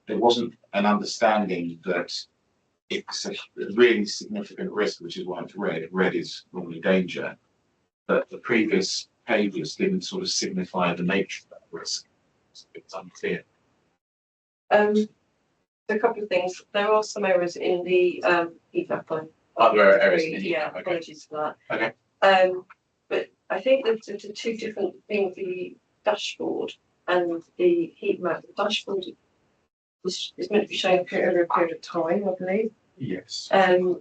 an understanding that it's a really significant risk, which is why it's red. Red is normally danger, but the previous pages didn't sort of signify the nature of that risk. It's unclear. A couple of things. There are some errors in the EFAP line. Other areas in the Yeah, EFAP, okay. apologies for that. Okay. But I think that the two different things, the dashboard and the heat map. The dashboard is meant to be showing over a period of time, I believe. yes. And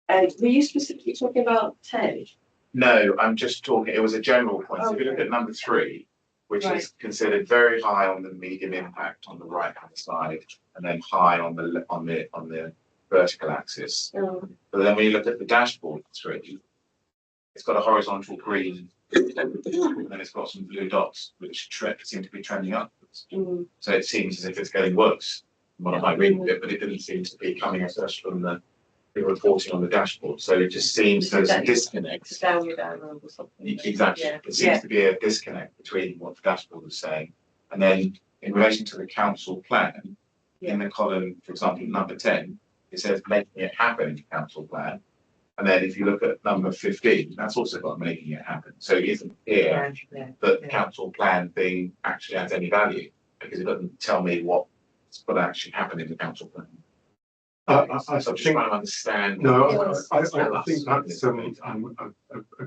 were you specifically talking about 10? No, I'm just talking, it was a general point. So if you look at number 3, which is considered very high on the medium impact on the right hand side, and then high on the vertical axis. But then when you look at the dashboard 3, it's got a horizontal green, and then it's got some blue dots which seem to be trending upwards. So it seems as if it's getting worse. What am I reading it? But it didn't seem to be coming as such from the reporting on the dashboard. So it just seems there's a disconnect. Down or something. Exactly. Yeah. It seems to be a disconnect between what the dashboard is saying. And then in relation to the council plan, in the column, for example, number 10, it says making it happen in the council plan. And then if you look at number 15, that's also got making it happen. So it isn't clear that the council plan thing actually has any value, because it doesn't tell me what's got to actually happen in the council plan. I So I'm just think, trying to understand. no, I think that's a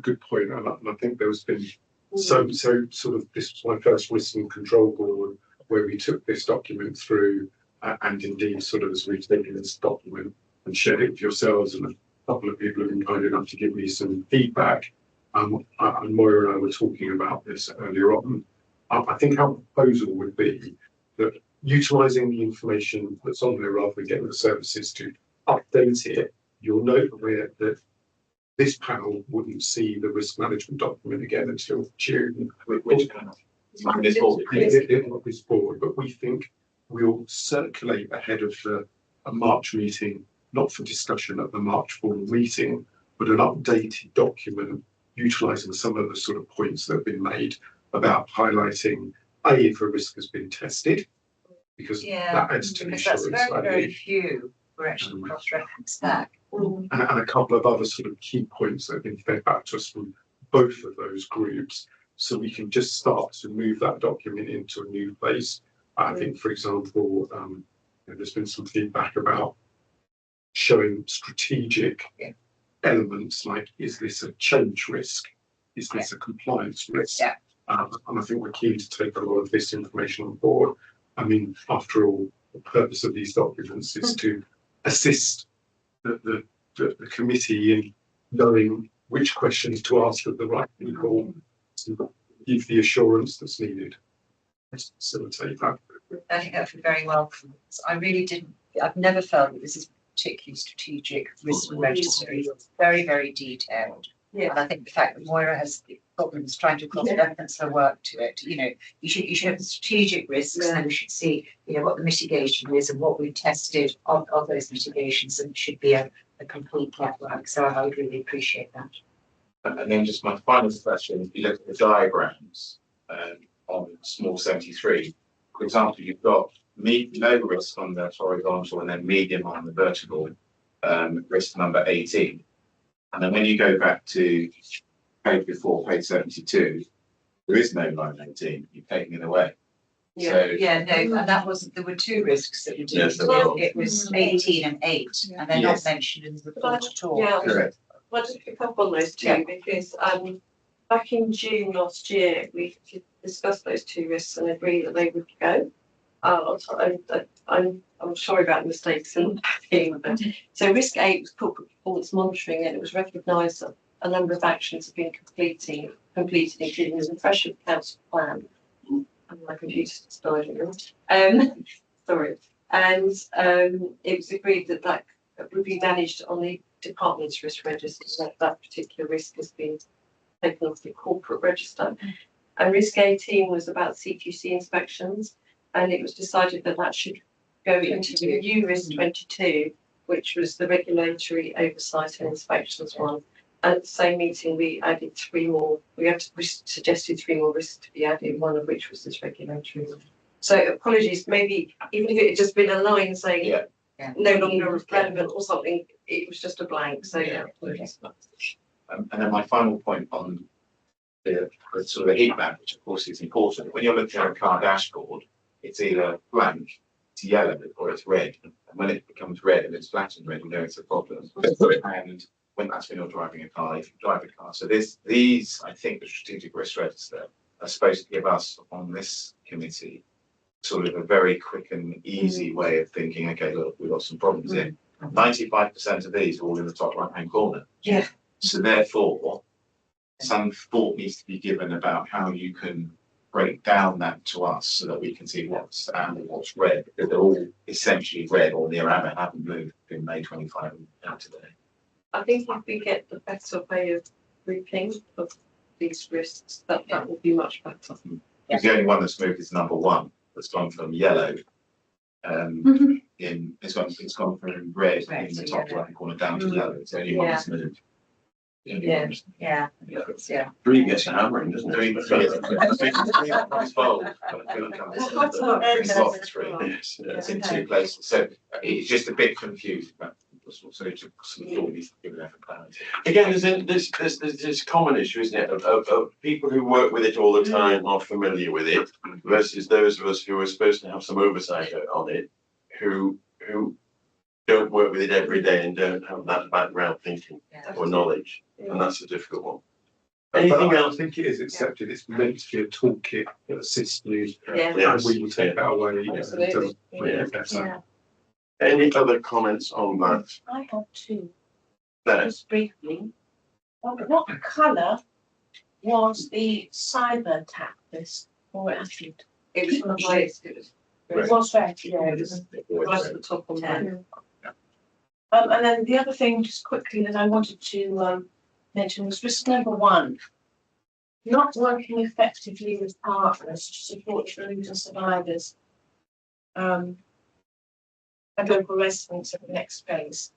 good point, and I think there's been so sort of, this was my first risk and control board where we took this document through, and indeed sort of as we've taken this document and shared it with yourselves, and a couple of people have been kind enough to give me some feedback. And Moira and I were talking about this earlier on. I think our proposal would be that utilising the information that's on there rather than getting the services to update it, you'll note that this panel wouldn't see the risk management document again until June. Which panel? This board. Not this board, but we think we'll circulate ahead of a March meeting, not for discussion at the March formal meeting, but an updated document utilising some of the sort of points that have been made about highlighting if a risk has been tested, because that adds to the because that's insurance very, value. very few were actually cross-referenced back. And a couple of other sort of key points that have been fed back to us from both of those groups, so we can just start to move that document into a new place. I think, for example, there's been some feedback about showing strategic elements like, is this a change risk? Is this a compliance risk? Yeah. And I think we're keen to take a lot of this information on board. I mean, after all, the purpose of these documents is to assist the committee in knowing which questions to ask of the right people to give the assurance that's needed to facilitate that. I think that would be very welcome. I really didn't, I've never felt that this is particularly strategic risk registry. It's very, very detailed. Yeah. And I think the fact that Moira has problems trying to cross-reference her work to it, you should have the strategic risks, and then we should see, what the mitigation is and what we've tested of those mitigations, and it should be a complete network. So I would really appreciate that. And then just my final question, if you look at the diagrams on small 73, for example, you've got low risk on the horizontal and then medium on the vertical, risk number 18. And then when you go back to page before, page 72, there is no line 18, you've taken it away. So, And that wasn't, there were two risks that we did. Yes, there Well, were. it was 18 and 8, and they're not mentioned in the report at all. Yeah, correct. I'll just pick up on those two Yeah. because back in June last year, we discussed those two risks and agreed that they would go. I'm sorry about the mistakes in the packing, but so risk 8 was corporate performance monitoring, and it was recognised that a number of actions have been completed, including the refresher of council plan. And my computer's just died again. Sorry. And it was agreed that would be managed on the department's risk register, that particular risk has been taken off the corporate register. And risk 18 was about CQC inspections, and it was decided that should go into the new risk 22, which was the regulatory oversight and inspections one. And at the same meeting, we added 3 more. We suggested 3 more risks to be added, one of which was this regulatory one. So apologies, maybe even if it had just been a line saying no longer relevant or something, it was just a blank. So apologies. And then my final point on the sort of a heat map, which of course is important. When you're looking at a car dashboard, it's either blank, it's yellow, or it's red. And when it becomes red and it's flat and red, you know it's a problem. And when that's when you're driving a car, if you drive a car. So these, I think, the strategic risk register are supposed to give us on this committee sort of a very quick and easy way of thinking, okay, look, we've got some problems here. 95% of these are all in the top right-hand corner. Yeah. So therefore, some thought needs to be given about how you can break down that to us so that we can see what's amber, what's red, because they're all essentially red or near amber, haven't moved in May 25 and now today. I think if we get the better way of grouping of these risks, that will be much better. Because the only one that's moved is number 1, that's gone from yellow. It's gone from red in the top right corner down to yellow. It's the only one that's moved. Three gets a hammering, doesn't it? It's in 2 places, so it's just a bit confused. But so it's some thought needs to be given for clarity. Again, there's this common issue, isn't it, of people who work with it all the time are familiar with it versus those of us who are supposed to have some oversight on it, who don't work with it every day and don't have that background thinking or knowledge, and that's a difficult one. Anything else? I think it is accepted. It's meant to be a toolkit that assists you, Yeah. and we will take that away. Absolutely. Make it better. Any other comments on that? I have 2. There. Just briefly. What colour was the cyber attack list for acid? It was on the highest. It was It was red, yeah. It was Right at the top on Yeah. there. And then the other thing, just quickly, that I wanted to mention was risk number one. Not working effectively with partners to support bereaved survivors. And local residents at the next phase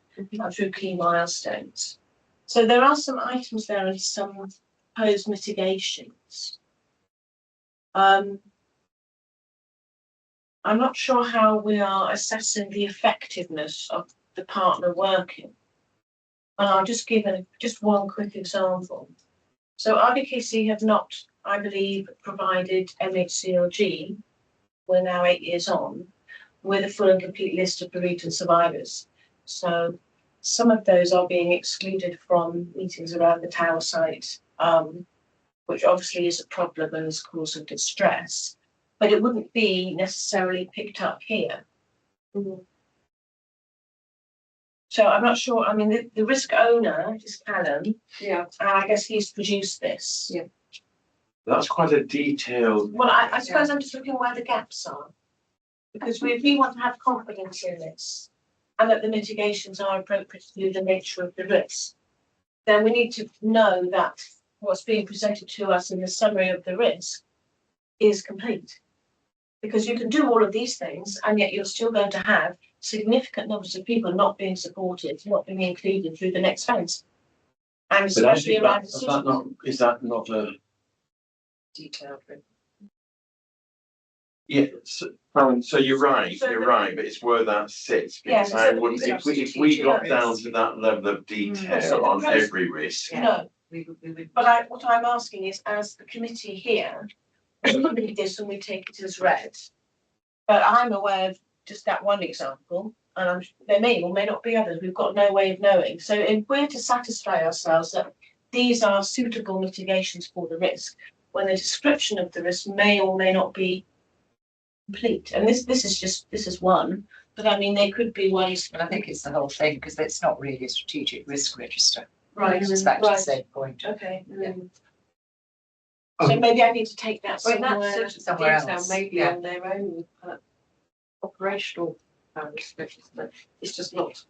through key milestones. So there are some items there and some proposed mitigations. I'm not sure how we are assessing the effectiveness of the partner working. And I'll just give just one quick example. So RBKC have not, I believe, provided MHCLG, we're now 8 years on, with a full and complete list of bereaved survivors. So some of those are being excluded from meetings around the tower site, which obviously is a problem and is causing distress, but it wouldn't be necessarily picked up here. So I'm not sure, I mean, the risk owner is Callum. Yeah. And I guess he's produced this. Yeah. That's quite a detailed. Well, I suppose I'm just looking where the gaps are. Because if we want to have confidence in this and that the mitigations are appropriate to the nature of the risk, then we need to know that what's being presented to us in the summary of the risk is complete. Because you can do all of these things and yet you're still going to have significant numbers of people not being supported, not being included through the next phase. And especially around decisions. Is that not a? Detailed. Yeah, so you're right, but it's where that sits, because Yeah, I so wouldn't, it's if we got strategic. down to that level of detail So on the process- every risk. No, We would. but what I'm asking is, as the committee here, we read this and we take it as read. But I'm aware of just that one example, and there may or may not be others. We've got no way of knowing. So if we're to satisfy ourselves that these are suitable mitigations for the risk, when the description of the risk may or may not be complete, and this is one, but I mean there could be ones. But I think it's the whole thing, because it's not really a strategic risk register. Right, It's back to the right. same point. Okay. Yeah. So maybe I need to take that Well, that somewhere. sort of somewhere detail else, maybe yeah. on their own operational register. It's just not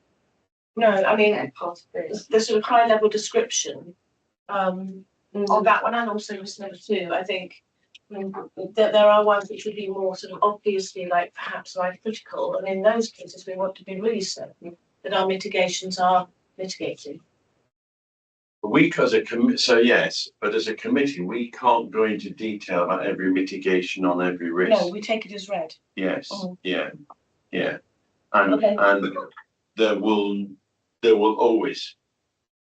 No, I mean part of this. the sort of high level description on that one, and also risk number two. I think that there are ones which would be more sort of obviously like perhaps life critical, and in those cases we want to be really certain that our mitigations are mitigated. We, as a so yes, but as a committee, we can't go into detail about every mitigation on every risk. No, we take it as read. Yes, Oh. yeah, and Okay. and there will always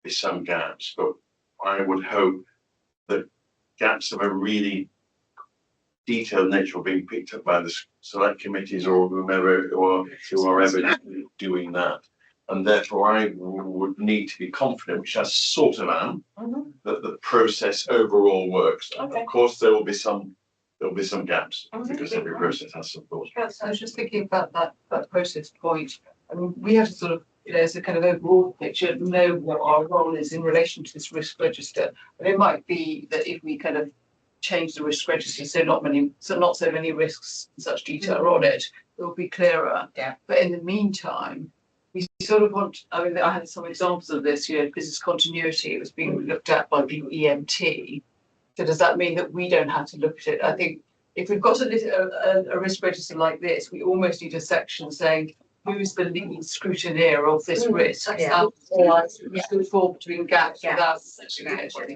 be some gaps, but I would hope that gaps of a really detailed nature are being picked up by the select committees or whomever or whoever doing that, and therefore I would need to be confident, which I sort of am, that the process overall works. Okay. Of course, there will be some gaps because every process has some flaws. I was just thinking about that process point. I mean, we have to sort of, as a kind of overall picture, know what our role is in relation to this risk register. And it might be that if we kind of change the risk register, so not so many risks in such detail are on it, it will be clearer. Yeah. But in the meantime, we sort of want, I mean, I had some examples of this, business continuity, it was being looked at by the EMT. So does that mean that we don't have to look at it? I think if we've got a risk register like this, we almost need a section saying who's the lead scrutineer of this risk. Yeah. Or fall between gaps without.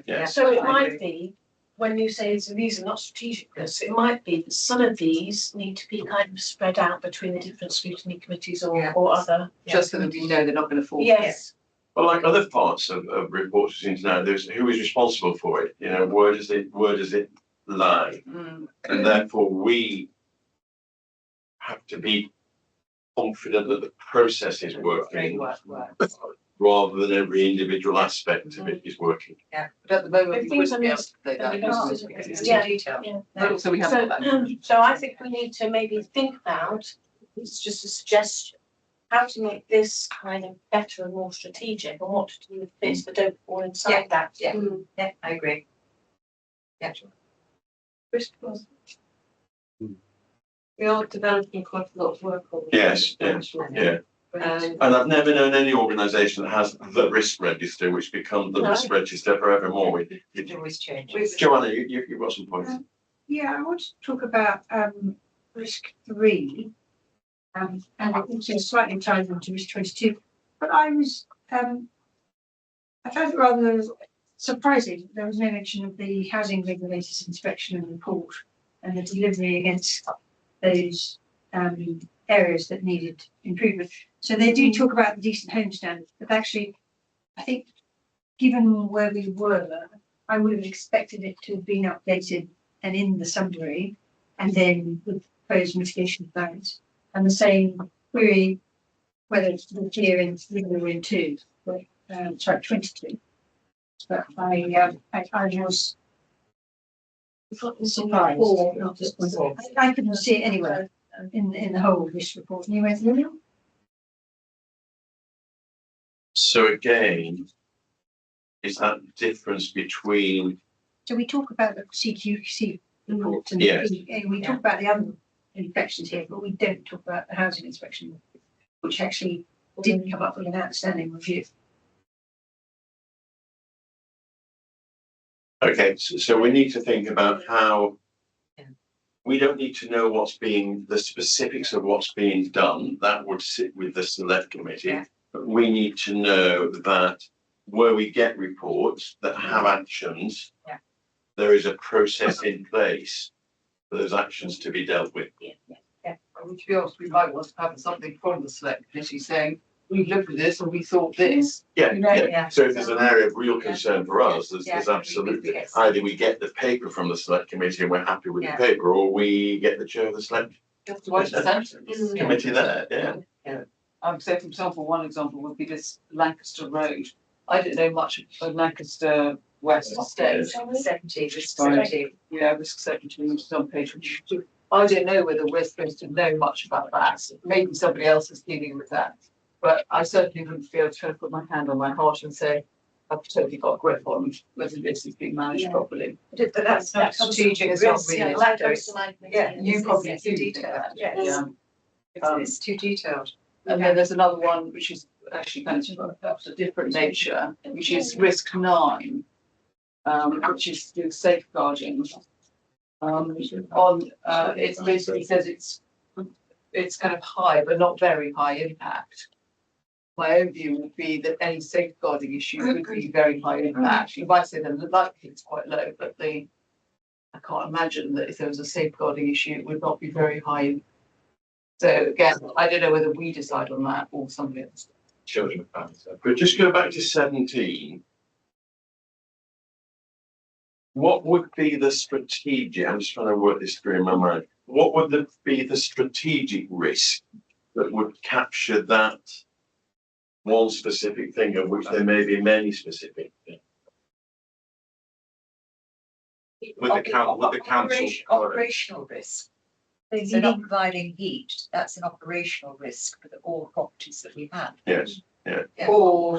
Yeah. So it might be, when you say these are not strategic risks, it might be that some of these need to be kind of spread out between the different scrutiny committees or other. Just so that we know they're not going to fall. Yes. Well, like other parts of reports we seem to know, there's who is responsible for it. Where does it lie? And therefore we have to be confident that the process is working rather than every individual aspect of it is working. But at the moment, we Things wouldn't be able are to say that. Because it's Yeah. too detailed. Yeah. But also we have So, that. so I think we need to maybe think about, it's just a suggestion, how to make this kind of better and more strategic and what to do with bits that don't fall inside that. Yeah, yeah, I agree. Yeah. We are developing quite a lot of work on. Yes, yeah, yeah. And I've never known any organisation that has the risk register, which becomes the risk register forevermore. It always changes. Joanna, you've got some points. Yeah, I want to talk about risk 3. And it also slightly ties into risk 22. But I found it rather surprising. There was no mention of the housing regulators inspection and report and the delivery against those areas that needed improvement. So they do talk about the decent home standards, but actually, I think given where we were, I would have expected it to have been updated and in the summary, and then with proposed mitigation plans. And the same query whether it's here in 3 or in 2, but, sorry, 22. But I was surprised. Not disappointed. I couldn't see it anywhere in the whole of this report. And you went, really? So again, is that difference between, So we talk about the CQC reports and Yes. we talk about the other inspections here, but we don't talk about the housing inspection, which actually didn't come up with an outstanding review. okay, so we need to think about how we don't need to know the specifics of what's being done. That would sit with the select committee. Yeah. But we need to know that where we get reports that have actions, Yeah. there is a process in place for those actions to be dealt with. And to be honest, we might want to have something from the select committee saying, we've looked at this and we thought this. Yeah, You know, yeah. yeah. So if there's an area of real concern for us, there's Yeah. absolutely, Yes. either we get the paper from the select committee and we're happy with the Yeah. paper, or we get the chair of the select Just one sentence. committee there, yeah. So for example, one example would be this Lancaster Road. I didn't know much of Lancaster West Estate. 70, risk Right. 70. Yeah, risk 17, which is on page 22. I don't know whether we're supposed to know much about that. Maybe somebody else is dealing with that. But I certainly wouldn't be able to kind of put my hand on my heart and say, I've totally got a grip on whether this is being managed properly. But that's not strategic It's not risk. really. Yeah, Like so those it's- like. yeah, You it's- probably it's do too think detailed. that. Yes. Yeah. It's too detailed. And then there's another one which is actually kind of a different nature, which is risk 9, which is to do with safeguarding. It basically says it's kind of high, but not very high impact. My own view would be that any safeguarding issue would be very high impact. You might say that the likelihood is quite low, but I can't imagine that if there was a safeguarding issue, it would not be very high. So again, I don't know whether we decide on that or somebody else. Children and families. But just go back to 17. What would be the strategic, I'm just trying to work this through in my mind. What would be the strategic risk that would capture that one specific thing, of which there may be many specific things? With the council. Operational risk. So not providing heat, that's an operational risk for all properties that we have. Yes, Yeah. Or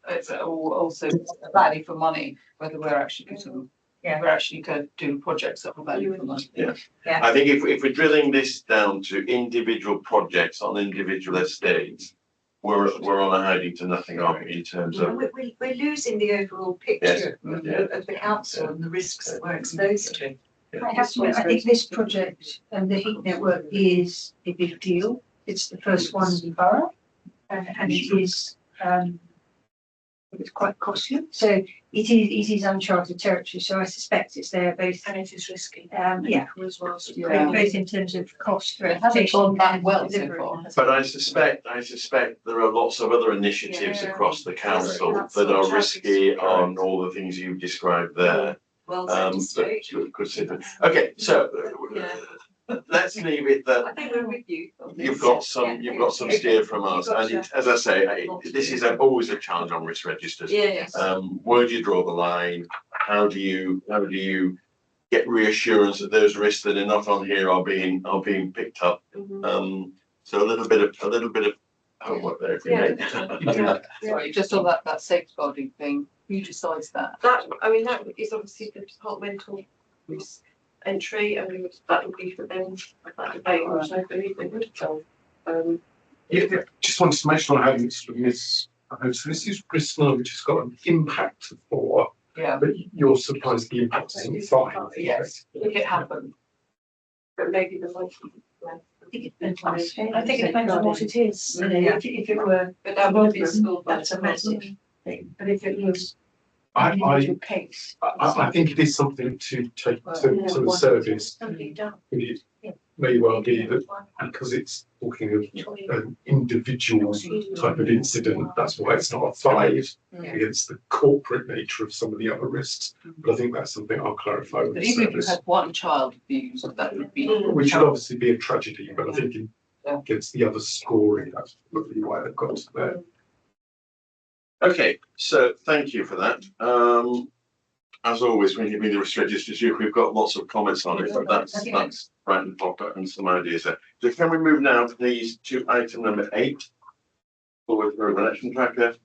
it's also value for money, whether we're actually putting, we're actually kind of doing projects that are value for money. Yeah. Yeah. I think if we're drilling this down to individual projects on individual estates, we're on a hiding to nothing, aren't we, in terms of. We're losing the overall picture of the council and the risks that we're exposed to. I have to admit, I think this project and the heat network is a big deal. It's the first one in the borough, and it is it's quite costly. So it is uncharted territory. So I suspect it's there both. And it is risky. Yeah, As well. Yeah. both in terms of cost, It hasn't gone that well so delivery. far. But I suspect there are lots of other initiatives across the council that are risky on all the things you've described there. Well, That could sit there. Okay, so let's leave it that I think we're with you. you've got some steer from us, and as I say, this is always a challenge on risk registers. Yes. Where do you draw the line? How do you get reassurance that those risks that are not on here are being picked up? So a little bit of homework there. If we may. Sorry, just on that safeguarding thing, who decides that? That is obviously the departmental risk. entry, and that would be for them, that debate, which I believe they would have done. Yeah, just wanted to make sure I hadn't sort of missed. So this is Bristol, which has got an impact of 4, Yeah, but you're surprised the impact isn't 5. yes, if it happened. But maybe the one. I think it depends on what it is. You know, Yeah. if it were, But that would be school. that's a massive thing, but if it was I, an individual case. I think it is something to take to the service. Something done. It may well be that because it's talking of an individual type of incident, that's why it's not a 5 against the corporate nature of some of the other risks. But I think that's something I'll clarify with But the even if you service. had one child abused, that would be. Which would obviously be a tragedy, but I think against the other scoring, that's probably why they've got to there. Okay, so thank you for that. As always, when you read the registers, we've got lots of comments on it, but that's right and proper and some ideas there. So can we move now please to item number 8, forward program action tracker.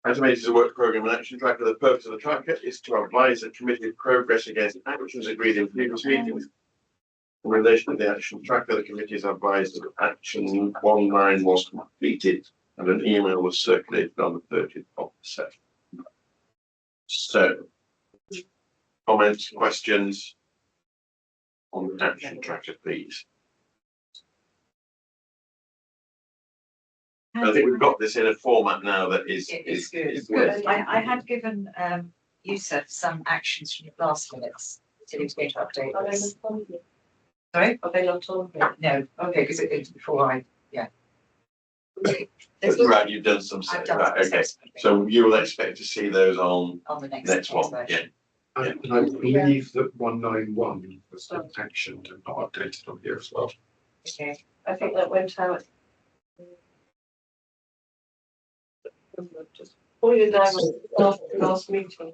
Item 8 is a work program and action tracker. The purpose of the tracker is to advise the committee of progress against actions agreed in previous meetings. In relation to the action tracker, the committee is advised that action 19 was completed and an email was circulated on the 30th of the 2nd. So, comments, questions on the action tracker, please. I think we've got this in a format now that is Good. I had given Yusuf some actions from the last minutes. So he was going to update this. Sorry? Are they not on? No, okay, because it's before Right, you've done some, I've done right, some okay. So you will expect to see those on on the next one, version. yeah. And I believe that 191 was actioned and not updated on here as well. Okay. I think that went out. Just pointed out last meeting.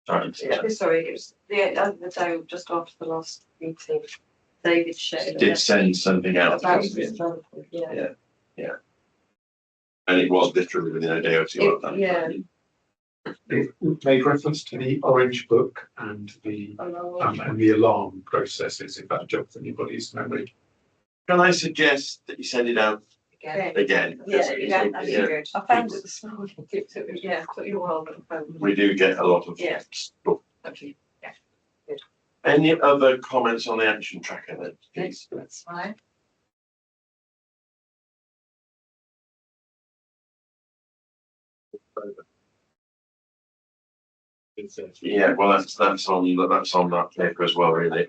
Sorry. Yeah, sorry, it was the end of the day, just after the last meeting. David shared. Did send something out. About this example, yeah. And it was literally within a day or two of that. Yeah. It made reference to the orange book and the alarm processes, if that jogs anybody's memory. Can I suggest that you send it out again? Yeah, That'd be good. I found it this morning. Yeah, took you a while, but I found it. We do get a lot of stuff. Actually, Any other comments on the action tracker then, please? That's fine. Yeah, well, that's on that paper as well, really.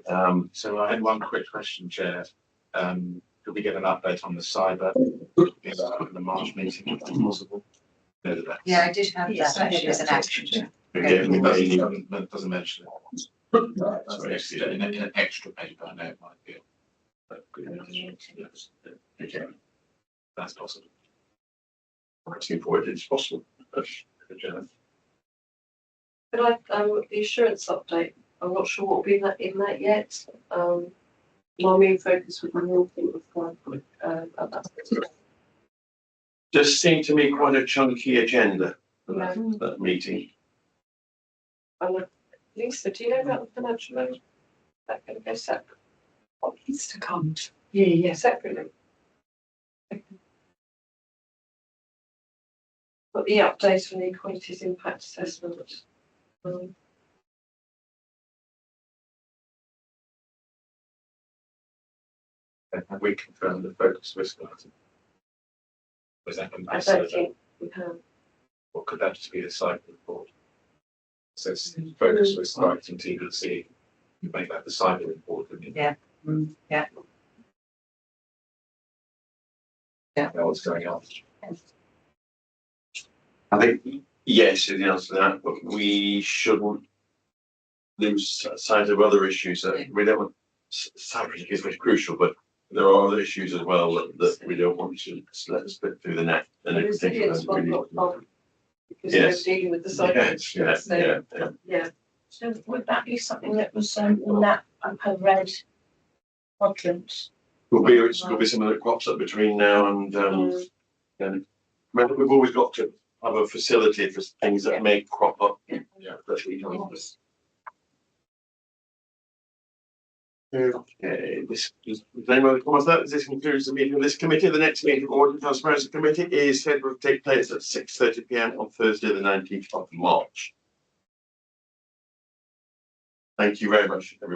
So I had one quick question, Chair. Could we get an update on the cyber in the March meeting, if that's possible? Yeah, I did have that actually as an action. It doesn't mention it. Sorry, In an extra paper, I know it might be. Okay, That's possible. asking for it, it's possible. but the assurance update, I'm not sure what will be in that yet. My main focus would be more thing at that. Just seemed to me quite a chunky agenda for that meeting. Lisa, do you know about the financial management? That going to go separate? What needs to come? Yeah, separately. But the update on the equalities impact assessment. Have we confirmed the focus risk item? Was that I don't think we have. or could that just be the cyber report? So it's focus risk item TBC, you make that the cyber report, wouldn't you? Yeah. Yeah. Know what's going on. I think yes is the answer to that, but we shouldn't lose sight of other issues that we don't want. Cyber is very crucial, but there are other issues as well that we don't want to let slip through the net. And The resilience one got on because they're dealing with the cyber. Yeah. So would that be something that was in that upper red quadrant? Could be something that crops up between now and remember we've always got to have a facility for things that may crop up. That we don't. Okay, this is anyone other comments that this concludes the meeting of this committee. The next meeting of Audit and Transparency Committee is scheduled to take place at 6:30 p.m. on Thursday, the 19th of March. Thank you very much, everybody.